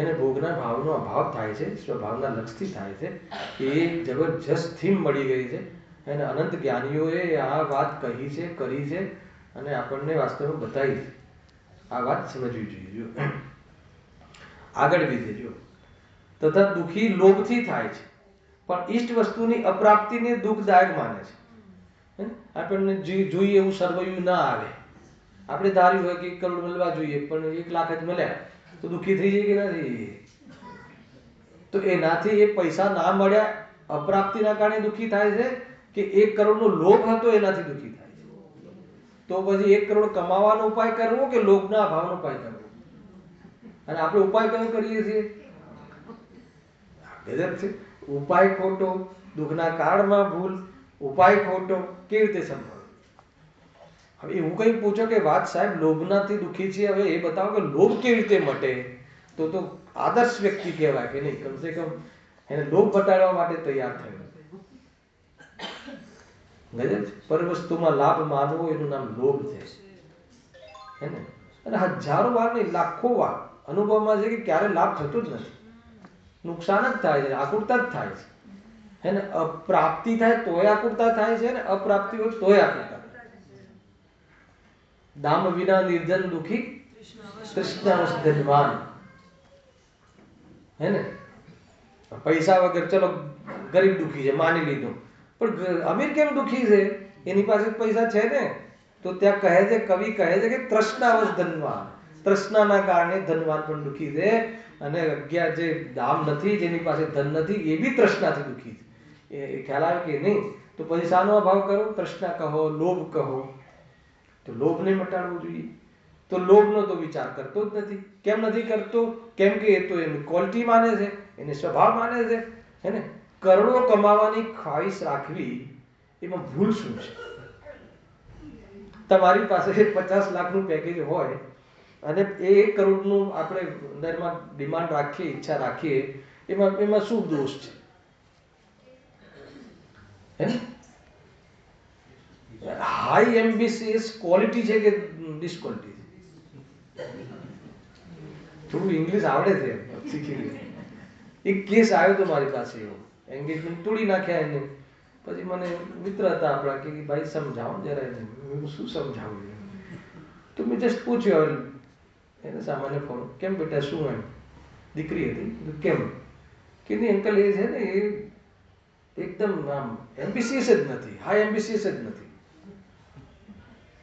એને ભોગના ભાવનો અભાવ થાય છે, સ્વભાવના લક્ષથી થાય છે. એ જબરજસ્ત થીમ મળી ગઈ છે અને અનંત જ્ઞાનીઓએ આ વાત કહી છે, કરી છે અને આપણને વાસ્તવમાં બતાવી છે. આ વાત સમજવી જોઈએ. જો આગળ વિધે જો, તથા દુઃખી લોભથી થાય છે, પણ ઈષ્ટ વસ્તુની અપ્રાપ્તિને દુઃખદાયક માને છે. આપણને જોઈએ એવું સર્વૈયું ના આવે. આપણે ધાર્યું હોય કે 1 કરોડ મળવા જોઈએ પણ 1 લાખ જ મળ્યા તો દુઃખી થઈ જાય કે નથી? તો એનાથી એ પૈસા ના મળ્યા અપ્રાપ્તિના કારણે દુઃખી થાય છે કે 1 કરોડનો લોભ હતો એનાથી દુઃખી થાય છે? તો પછી 1 કરોડ કમાવાનો ઉપાય કરવો કે લોભના અભાવનો ઉપાય કરવો? અને આપણે ઉપાય કયો કરીએ છીએ? ગજબ છે. ઉપાય ખોટો, દુઃખના કાળમાં ભૂલ, ઉપાય ખોટો, કેવી રીતે સંભવ? હવે એવું કંઈ પૂછો કે વાત સાહેબ લોભનાથી દુઃખી છે, હવે એ બતાવો કે લોભ કેવી રીતે મટે, તો આદર્શ વ્યક્તિ કહેવાય કે નહીં? કમસે કમ એને લોભ ઘટાડવા માટે તૈયાર થયો. ગજબ. પર વસ્તુમાં લાભ માનવો એનું નામ લોભ છે, હે ને? અને હજારો વાર નહીં, લાખો વાર અનુભવમાં છે કે ક્યારે લાભ થતો જ નથી, નુકસાન જ થાય છે, આકુરતા જ થાય છે. એને પ્રાપ્તિ થાય તોય આકુરતા થાય છે ને અપ્રાપ્તિ હોય તોય આકુરતા થાય. દામ વિના નિર્જન દુઃખી, તૃષ્ણાવશ ધનવાન. હે ને? પૈસા વગર ચલો ગરીબ દુઃખી છે માની લીધો, પણ અમીર કેમ દુઃખી છે? એની પાસે પૈસા છે ને. તો ત્યાં કહે છે, કવિ કહે છે કે તૃષ્ણાવશ ધનવાન. તૃષ્ણાના કારણે ધનવાન પણ દુઃખી છે અને અજ્ઞા જે દામ નથી, જેની પાસે ધન નથી, એ બી તૃષ્ણાથી દુઃખી છે. એ ખ્યાલ આવે કે નહીં? તો પછી શાનો અભાવ કરો? તૃષ્ણા કહો, લોભ કહો. તો લોભને મટાડવો જોઈએ. તો લોભનો તો વિચાર કરતો જ નથી. કેમ નથી કરતો? કેમ કે એ તો એની ક્વોલિટી માને છે, એને સ્વભાવ માને છે, હે ને? કરોડો કમાવાની ખ્વાહિશ રાખવી એમાં ભૂલ શું છે? તમારી પાસે 50 લાખનું પેકેજ હોય અને એ 1 કરોડનું આપણે અંદરમાં ડિમાન્ડ રાખીએ, ઈચ્છા રાખીએ, એમાં શું દોષ છે? હાઈ એમ્બિશિયસ ક્વોલિટી છે કે ડિસક્વોલિટી છે? થોડું ઇંગ્લિશ આવડે છે, શીખી લે. એક કેસ આવ્યો તો મારી પાસે એવો, એન્ગેજમેન્ટ તોડી નાખ્યા એને. પછી મને મિત્ર હતા આપણા કે ભાઈ સમજાવો જરા એને. હું શું સમજાવું? તો મેં જસ્ટ પૂછ્યું એને સામાન્ય ફોન, કેમ બેટા શું એમ? દીકરી હતી. કેમ? કે નહીં અંકલ એ છે ને એ એકદમ આમ એમ્બિશિયસ જ નથી, હાઈ એમ્બિશિયસ જ નથી.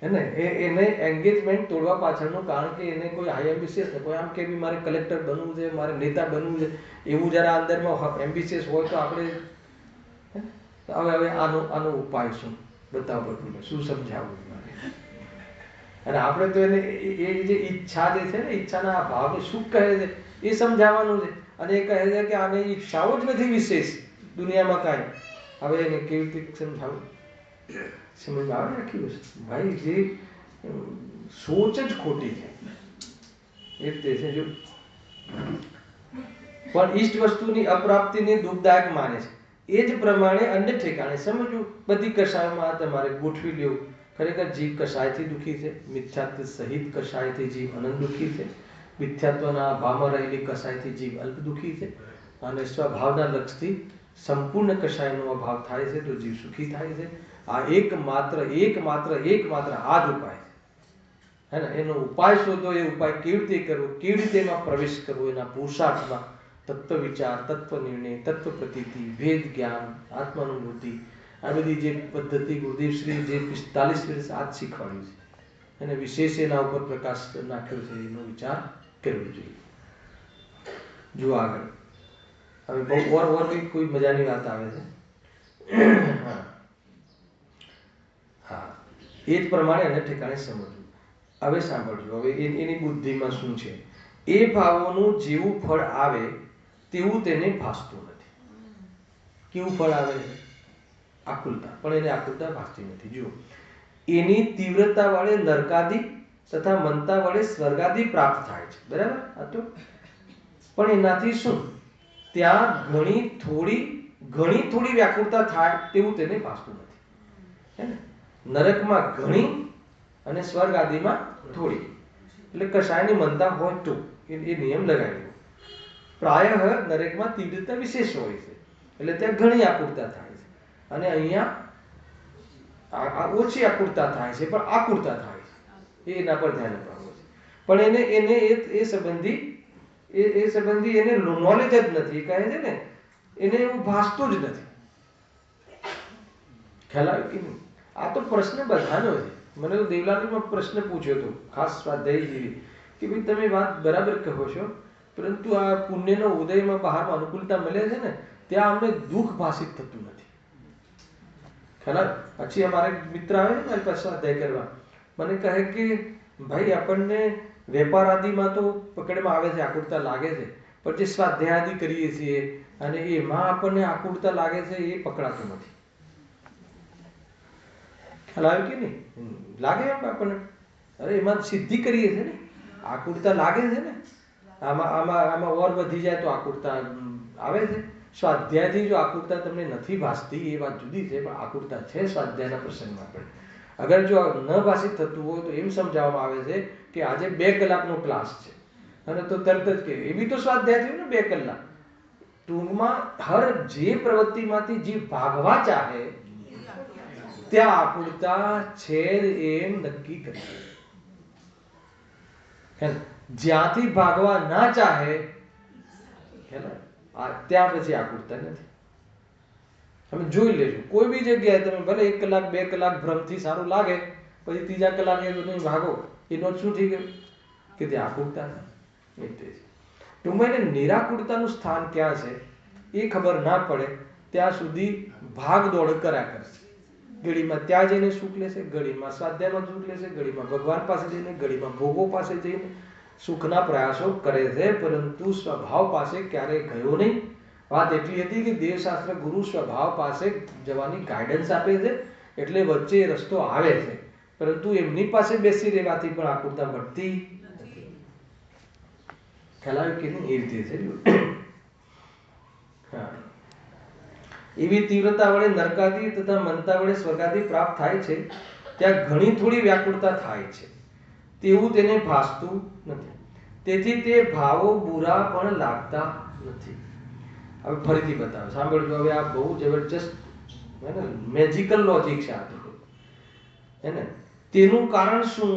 એને એને એંગેજમેન્ટ તોડવા પાછળનું કારણ કે એને કોઈ હાઈ એમ્બિશિયસ ને કોઈ આમ કે મારે કલેક્ટર બનવું છે, મારે નેતા બનવું છે, એવું જરા અંદરમાં એમ્બિશિયસ હોય તો આપણે હવે આનો ઉપાય શું બતાવો, બધું શું સમજાવવું મારે. અને આપણે તો એને એ જે ઈચ્છા જે છે ને, ઈચ્છાના ભાવને શું કહે છે એ સમજાવવાનું છે. અને એ કહે છે કે આને ઈચ્છાઓ જ નથી વિશેષ દુનિયામાં કાંઈ. હવે એને કેવી રીતે સમજાવું? સમજ આવે આખી વસ્તુ ભાઈ, જે સોચ જ ખોટી છે એ રીતે છે. જો પણ ઈષ્ટ વસ્તુની અપ્રાપ્તિને દુઃખદાયક માને છે, એ જ પ્રમાણે અન્ય ઠેકાણે સમજવું. બધી કષાયોમાં તમારે ગોઠવી લેવું. ખરેખર જીવ કષાયથી દુઃખી છે, મિથ્યાત્વ સહિત કષાયથી જીવ અનંત દુઃખી છે, મિથ્યાત્વના ભાવમાં રહેલી કષાયથી જીવ અલ્પ દુઃખી છે, અને સ્વભાવના લક્ષથી સંપૂર્ણ કષાયનો અભાવ થાય છે તો જીવ સુખી થાય છે. આ એકમાત્ર આ જ ઉપાય છે ને. એનો ઉપાય શોધો. એ ઉપાય કેવી રીતે કરવો, કેવી રીતે એમાં પ્રવેશ કરવો, એના પુરુષાર્થમાં તત્વ વિચાર, તત્વ નિર્ણય, તત્વ પ્રતીતિ, ભેદ જ્ઞાન, આત્માનુભૂતિ, આ બધી જે પદ્ધતિ ગુરુદેવશ્રી જે 45 વર્ષ આજ શીખવાડ્યું છે, એને વિશેષ એના ઉપર પ્રકાશ નાખ્યો છે. એનો વિચાર કરવો જોઈએ. જો આગળ હવે બહુ ઓર કોઈ મજાની વાત આવે છે. હા, એ જ પ્રમાણે એને ઠેકાણે સમજવું. હવે સાંભળજો, હવે એની બુદ્ધિમાં શું છે. એ ભાવોનું જેવું ફળ આવે તેવું તેને ભાસતું નથી. કેવું ફળ આવે? આકુલતા. પણ એને આકુલતા ભાસતી નથી. જુઓ, એની તીવ્રતા વડે નરકાદી તથા મનતા વડે સ્વર્ગાદી પ્રાપ્ત થાય છે. બરાબર? આ તો પણ એનાથી શું? ત્યાં ઘણી થોડી વ્યાકુળતા થાય તેવું તેને ભાસતું નથી. હે ને? નરકમાં ઘણી અને સ્વર્ગ આદિમાં થોડી. એટલે કશાયની મનતા હોય તો એ નિયમ લગાડ્યો. પ્રાય નરકમાં તીવ્રતા વિશેષ હોય છે, એટલે ત્યાં ઘણી આકુરતા થાય છે, અને અહીંયા ઓછી આકુરતા થાય છે, પણ આકુરતા થાય છે. એના પર ધ્યાન આપવાનું છે. પણ એને એ સંબંધી એને નોલેજ જ નથી. કહે છે ને, એને એવું ભાસતું જ નથી. ખ્યાલ આવ્યો કે નહીં? આ તો પ્રશ્ન બધાનો છે. મને તો દેવલાલીમાં પ્રશ્ન પૂછ્યો હતો ખાસ સ્વાધ્યાય જેવી કે ભાઈ તમે વાત બરાબર કહો છો, પરંતુ આ પુણ્યનો ઉદયમાં બહારમાં અનુકૂળતા મળે છે ને, ત્યાં અમને દુઃખ ભાષિત થતું નથી. ખ્યાલ? પછી અમારા મિત્ર આવે છે મારી પાસે સ્વાધ્યાય કરવા, મને કહે કે ભાઈ આપણને વેપાર આદિમાં તો પકડમાં આવે છે, આકુરતા લાગે છે, પણ જે સ્વાધ્યાય આદિ કરીએ છીએ અને એમાં આપણને આકુરતા લાગે છે એ પકડાતું નથી. ખ્યાલ આવ્યો કે નહીં? લાગે એમ આપણને? અરે એમાં સિદ્ધિ કરીએ છીએ ને, આકુરતા લાગે છે ને. આમાં ઓર વધી જાય તો આકુરતા આવે છે. સ્વાધ્યાયથી જો આકુરતા તમને નથી ભાસતી એ વાત જુદી છે, પણ આકુરતા છે સ્વાધ્યાયના પ્રસંગમાં. આપણે અગર જો ન ભાષિત થતું હોય તો એમ સમજાવવામાં આવે છે કે આજે 2 કલાકનો ક્લાસ છે, અને તો તરત જ કે એ બી તો સ્વાધ્યાય થયું ને 2 કલાક. ટૂંકમાં હર જે પ્રવૃત્તિમાંથી જે ભાગવા ચાહે ત્યાં આકુરતા છે એમ નક્કી કરીએ. જ્યાંથી ભાગવા ના ચાહે ત્યાં પછી આકુરતા નથી. તમે જોઈ લેજો કોઈ બી જગ્યાએ, તમે ભલે 1 કલાક 2 કલાક ભ્રમથી સારું લાગે, પછી 3જા કલાકે તમે ભાગો, એનો શું થઈ ગયું કે ત્યાં આકુરતા નથી. ટૂંકમાં એને નિરાકુરતાનું સ્થાન ક્યાં છે એ ખબર ના પડે ત્યાં સુધી ભાગ દોડ કર્યા કરશે. ઘડીમાં ત્યાં જઈને સુખ લેશે, ઘડીમાં સ્વાધ્યાયમાં સુખ લેશે, ઘડીમાં ભગવાન પાસે જઈને, ઘડીમાં ભોગો પાસે જઈને સુખના પ્રયાસો કરે છે, પરંતુ સ્વભાવ પાસે ક્યારેય ગયો નહીં. વાત એટલી હતી કે દેવશાસ્ત્ર ગુરુ સ્વભાવ પાસે જવાની ગાઈડન્સ આપે છે, એટલે વચ્ચે રસ્તો આવે છે, પરંતુ એમની પાસે બેસી રહેવાથી પણ આકુરતા મળતી નથી. ખ્યાલ આવ્યો કે નહીં? એ રીતે છે. હા, એવી તીવ્રતા વડે નરકાદી તથા મનતા વડે સ્વર્ગાદી પ્રાપ્ત થાય છે, ત્યાં ઘણી થોડી વ્યાકુળતા થાય છે તેવું તેને ભાસતું નથી. તેથી તે ભાવો બુરા પણ લાગતા નથી. હવે ફરીથી બતાવો, સાંભળજો. હવે આ બહુ જબરજસ્ત હે ને, મેજિકલ લોજિક છે આ તો. હે ને? તેનું કારણ શું?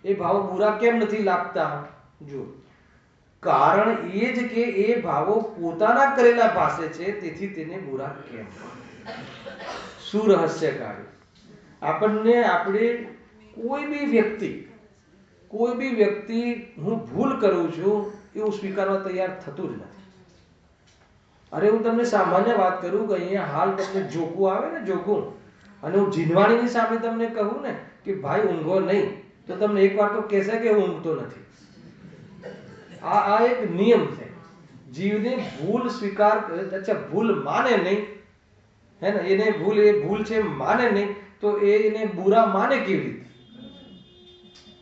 એ ભાવો બુરા કેમ નથી લાગતા? જો, કારણ એ જ કે એ ભાવો પોતાના કરેલા ભાસે છે, તેથી તેને બુરા કેમ? શું રહસ્ય કાઢ્યું? આપણને આપણે કોઈ બી વ્યક્તિ હું ભૂલ કરું છું એવું સ્વીકારવા તૈયાર થતું જ નથી. અરે હું તમને સામાન્ય વાત કરું કે અહીંયા હાલ તમને જોકું આવે ને જોકું, અને હું જીનવાણીની સામે તમને કહું ને કે ભાઈ ઊંઘો નહીં, તો તમને એક વાર તો કહેશે કે હું ઊંઘતો નથી. આ એક નિયમ છે. જીવને ભૂલ સ્વીકાર, અચ્છા ભૂલ માને નહીં, હે ને, એને ભૂલ છે માને નહીં, તો એને બુરા માને કેવી રીતે?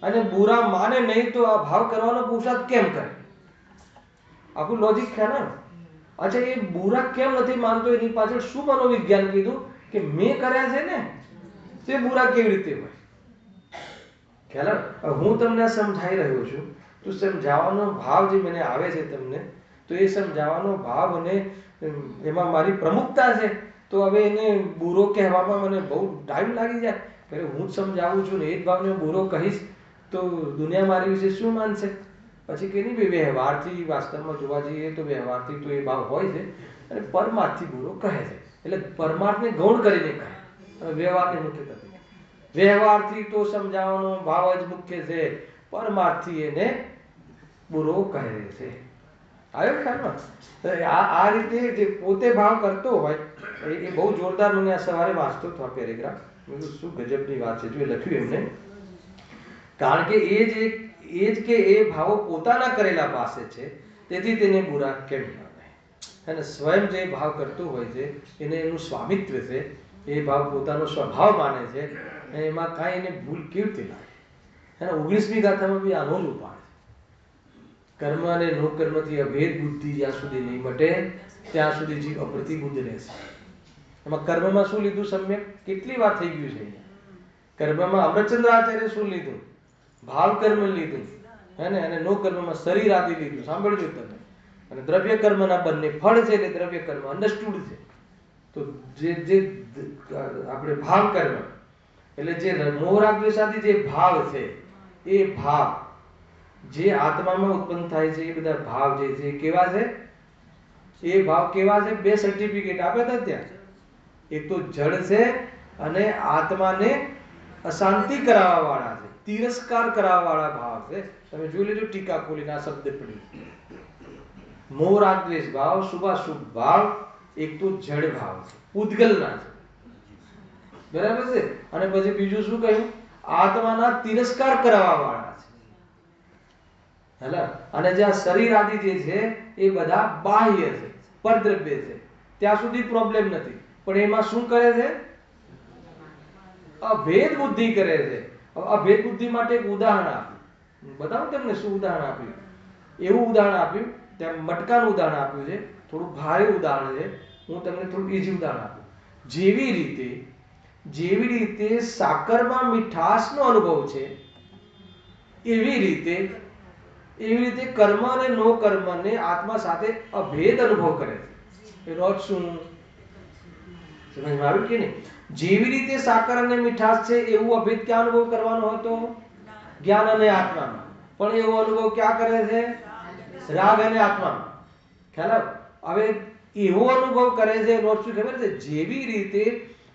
અને બુરા માને નહીં તો આ ભાવ કરવાનો પુરુષાર્થ કેમ કરે? આપણું લોજિક ખ્યાલ આવે. અચ્છા એ બુરા કેમ નથી માનતો, એની પાછળ શું મનોવિજ્ઞાન કીધું કે મેં કર્યા છે ને તે બુરા કેવી રીતે હોય? ખ્યાલ આવે. હું તમને સમજાઈ રહ્યો છું તો સમજાવવાનો ભાવ જે મને આવે છે તમને, તો એ સમજાવવાનો ભાવ અને એમાં મારી પ્રમુખતા છે. તો હવે એને બુરો કહેવામાં મને બહુ ટાઈમ લાગી જાય. હું જ સમજાવું છું ને એ જ ભાવને હું બુરો કહીશ તો દુનિયા મારી વિશે શું માનશે? પછી કે નહીં વ્યવહારથી વાસ્તવમાં જોવા જઈએ તો વ્યવહારથી તો એ ભાવ હોય છે, અને પરમાર્થથી બુરો કહે છે. એટલે પરમાર્થને ગૌણ કરીને કહે, વ્યવહારને મુખ્ય કરે. વ્યવહારથી તો સમજાવવાનો ભાવ જ મુખ્ય છે, પરમાર્થથી એને બુરો કહે છે. આવ્યો ખ્યાલમાં? આ રીતે જે પોતે ભાવ કરતો હોય એ બહુ જોરદાર. મને આ સવારે વાંચતો હતો આ પેરેગ્રાફ, મેં કીધું શું ગજબની વાત છે. જો એ લખ્યું એમને, કારણ કે એ જ કે એ ભાવો પોતાના કરેલા પાસે છે, તેથી તેને બુરા કેમ કહેવાય? અને સ્વયં જે ભાવ કરતો હોય છે એને એનું સ્વામિત્વ છે, એ ભાવ પોતાનો સ્વભાવ માને છે, અને એમાં કાંઈ એને ભૂલ કેવી રીતે લાગે? અને 19મી ગાથામાં બી આનો જ ઉપાય છે. કર્મ અને નો કર્મથી અભેદ બુદ્ધિ જ્યાં સુધી નહીં મટે ત્યાં સુધી જીવ અપ્રતિબુદ્ધ રહેશે. એમાં કર્મમાં શું લીધું સમ્યક? કેટલી વાર થઈ ગયું છે. કર્મમાં અમૃતચંદ્રાચાર્ય શું લીધું? ભાવ કર્મ લીધું, હે ને, અને નો કર્મમાં શરીર આદિ લીધું. સાંભળજો તમે. અને દ્રવ્ય કર્મના બંને ફળ છે, એટલે દ્રવ્ય કર્મ અંડરસ્ટુડ છે. તો જે આપણે ભાવ કર્મ એટલે જે મોહરાગદ્વેષાદી જે ભાવ છે, એ ભાવ જે આત્મામાં ઉત્પન્ન થાય છે, એ બધા ભાવ જે છે કેવા છે? એ ભાવ કેવા છે? બે સર્ટિફિકેટ આપ્યા હતા ત્યાં. એક તો જડ છે અને આત્માને અશાંતિ કરાવવા વાળા છે, તિરસ્કાર કરાવવા વાળા ભાવ છે. તમે જોઈ લેજો ટીકા ખોલીને આ શબ્દ પડી. મોહ રાગ દ્વેષ ભાવ, શુભાશુભ ભાવ, એક તો જડ ભાવ છે, પૂતગલના છે, બરાબર છે. અને પછી બીજું શું કહ્યું? આત્માના તિરસ્કાર કરાવવા વાળા છે. હેલા. અને જે આ શરીર આદિ જે છે એ બધા બાહ્ય છે, પરદ્રવ્ય છે, ત્યાં સુધી પ્રોબ્લેમ નથી. પણ એમાં શું કરે છે? અભેદ બુદ્ધિ કરે છે. અભેદ બુદ્ધિ માટે એક ઉદાહરણ આપ્યું. બતાવું તમને શું ઉદાહરણ આપ્યું. એવું ઉદાહરણ આપ્યું, ત્યાં મટકાનું ઉદાહરણ આપ્યું છે. થોડું ભારે ઉદાહરણ છે, હું તમને થોડું ઈઝી ઉદાહરણ આપું. જેવી રીતે સાકરમાં મીઠાશનો અનુભવ છે, એવી રીતે કર્મ અને નો કર્મને આત્મા સાથે અભેદ અનુભવ કરે છે. એનો અર્થ શું? સમજમાં આવ્યું કે નહીં? જેવી રીતે સાકર અને મીઠાશ છે એવું અભેદ ક્યાં અનુભવ કરવાનો હતો? જ્ઞાન અને આત્મામાં. પણ એવો અનુભવ ક્યાં કરે છે? રાગ અને આત્મામાં. ખ્યાલ આવે? હવે એવો અનુભવ કરે છે એનો અર્થ શું ખબર છે? જેવી રીતે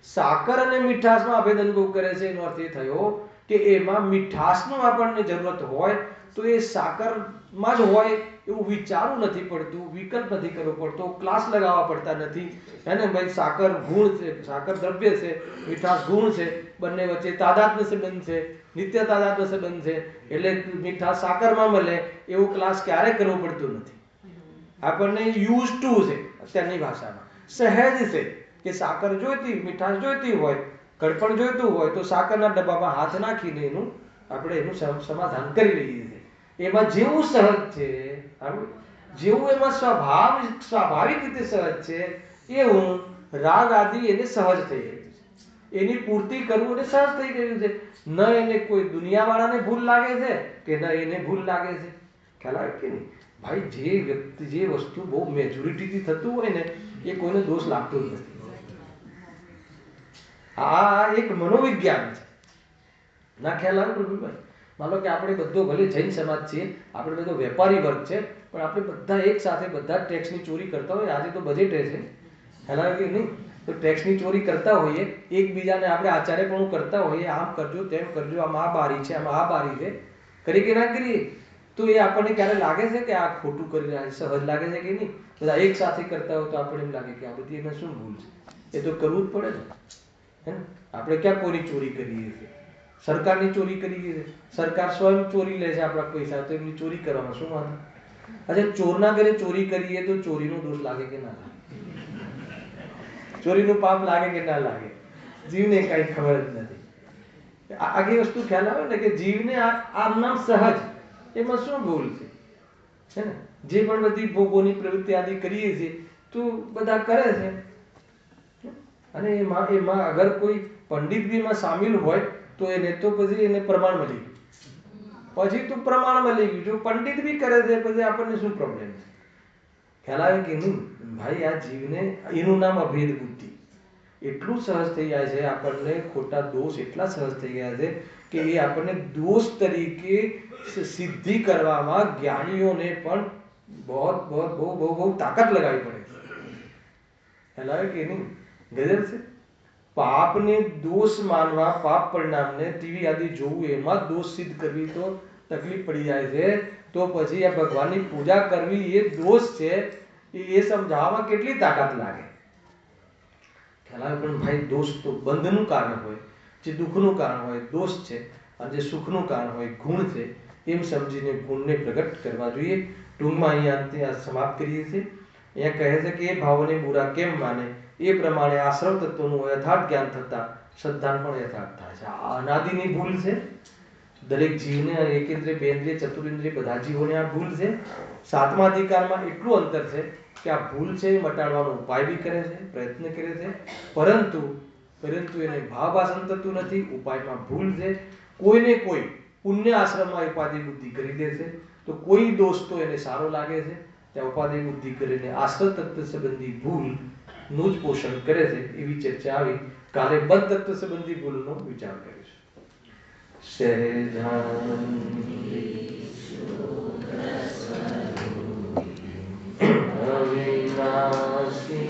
સાકર અને મીઠાશમાં અભેદ અનુભવ કરે છે એનો અર્થ એ થયો કે એમાં મીઠાશનો આપણને જરૂરત હોય તો એ સાકરમાં જ હોય એવું વિચારવું નથી પડતું, વિકલ્પ નથી કરવો પડતો, ક્લાસ લગાવવા પડતા નથી. હે ને ભાઈ, સાકર ગુણ છે, સાકર દ્રવ્ય છે, મીઠાશ ગુણ છે, બંને વચ્ચે તાદાત્મ્ય સંબંધ છે, નિત્ય તાદાત્મ્ય સંબંધ છે, એટલે મીઠાશ સાકરમાં મળે એવો ક્લાસ ક્યારે કરવો પડતો નથી. આપણને યુઝ ટુ છે અત્યારની ભાષામાં, સહેજ છે કે સાકર જોઈતી, મીઠાશ જોઈતી હોય, કડપણ જોઈતું હોય તો સાકરના ડબ્બામાં હાથ નાખીને આપણે એનું સમાધાન કરી લઈએ છીએ. એમાં જેવું સહજ છે, જેવું એમાં સ્વાભાવિક રીતે સહજ છે, એવું રાગ આદિ એને સહજ થઈ ગયું છે. એની પૂર્તિ કરવું એને સહજ થઈ ગયું છે. ન એને કોઈ દુનિયાવાળાને ભૂલ લાગે છે કે ન એને ભૂલ લાગે છે. ખ્યાલ આવે કે નહીં? ભાઈ, જે વ્યક્તિ જે વસ્તુ બહુ મેજોરિટીથી થતું હોય ને એ કોઈને દોષ લાગતો જ નથી. આ એક મનોવિજ્ઞાન છે. ના ખ્યાલ આવે પ્રભુભાઈ? માનો કે આપણે બધો ભલે જૈન સમાજ છીએ, આપણે બધો વેપારી વર્ગ છે, પણ આપણે બધા એક સાથે બધા ટેક્સની ચોરી કરતા હોય. આજે તો બજેટ છે, ખ્યાલ આવે કે નહીં? તો ટેક્સની ચોરી કરતા હોઈએ, એકબીજાને આપણે આચાર્યપણું કરતા હોઈએ, આમ કરજો તેમ કરજો, આમાં આ બારી છે, આમાં આ બારી છે, કરી કે ના કરીએ, તો એ આપણને ક્યારે લાગે છે કે આ ખોટું કરી રહ્યા છે? સહજ લાગે છે કે નહીં? બધા એક સાથે કરતા હોય તો આપણને એમ લાગે કે આ બધી એને શું ભૂલ છે? એ તો કરવું જ પડે ને, હે ને? આપણે ક્યાં કોઈની ચોરી કરીએ છીએ? સરકારની ચોરી કરીએ છીએ. સરકાર સ્વયં ચોરી લે છે આપણા પૈસા, તો એમની ચોરી કરવામાં શું વાંધો? અચ્છા, ચોરના ઘરે ચોરી કરીએ તો ચોરીનો દોષ લાગે કે ના લાગે? ચોરીનું પાપ લાગે કે ના લાગે? જીવને કઈ ખબર જ નથી. આખી વસ્તુ ખ્યાલ આવે ને કે જીવને આમ નામ સહજ, એમાં શું ભૂલ છે? હે ને? જે પણ બધી ભોગોની પ્રવૃત્તિ આદિ કરીએ છીએ તો બધા કરે છે, અને એમાં અગર કોઈ પંડિત બી એમાં સામેલ હોય તો એને તો પછી એને પ્રમાણ મળી ગયું, પછી તો પ્રમાણ મળી ગયું. જો પંડિત બી કરે છે પછી આપણને શું પ્રોબ્લેમ છે? ખ્યાલ આવે કે નહીં? ભાઈ, આ જીવને એનું નામ અભેદ બુદ્ધિ. એટલું સહજ થઈ જાય છે આપણને, ખોટા દોષ એટલા સહજ થઈ ગયા છે કે એ આપણને દોષ તરીકે સિદ્ધિ કરવામાં જ્ઞાનીઓને પણ બહુ તાકાત લગાવી પડે છે. ખ્યાલ આવે કે નહીં? ગજબ છે. પાપને દોષ માનવા, પાપ પરિણામને ટીવી આદિ જોવું, એમાં દોષ સિદ્ધ કરવી તો તકલીફ પડી જાય છે. તો પછી આ ભગવાનની પૂજા કરવી એ દોષ છે, એ સમજાવવામાં કેટલી તાકાત લાગે? ખ્યાલ આવે? પણ ભાઈ, દોષ તો બંધનું કારણ હોય, જે દુઃખનું કારણ હોય દોષ છે, અને જે સુખનું કારણ હોય ગુણ છે, એમ સમજીને ગુણને પ્રગટ કરવા જોઈએ. ટૂંકમાં અહીંયા સમાપ્ત કરીએ છીએ. અહીંયા કહે છે કે એ ભાવને બુરા કેમ માને, એ પ્રમાણે આશ્રવ તત્વનું યથાર્થ જ્ઞાન થતા શ્રદ્ધા પણ યથાર્થ થાય છે. આ અનાદિની ભૂલ છે. દરેક જીવને, એકેન્દ્રિય, બેન્દ્રિય, ચતુરેન્દ્રિય બધા જીવોને આ ભૂલ છે. સાતમા અધિકારમાં એટલું અંતર છે કે આ ભૂલ છે એ મટાડવાનો ઉપાય બી કરે છે, પ્રયત્ન કરે છે, પરંતુ એને ભાવાભાસન થતું નથી. ઉપાયમાં ભૂલ છે. કોઈને કોઈ પુણ્ય આશ્રમમાં ઉપાધિ બુદ્ધિ કરી દે છે તો કોઈ દોષ તો એને સારો લાગે છે, ત્યાં ઉપાધિ બુદ્ધિ કરીને આશ્રય તત્વ સંબંધી ભૂલનું જ પોષણ કરે છે. એવી ચર્ચા આવી. કાલે બદ્ધ તત્વ સંબંધી ભૂલનો વિચાર કરીશું. અવિનાશી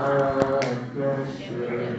આત્મસ્વરૂપ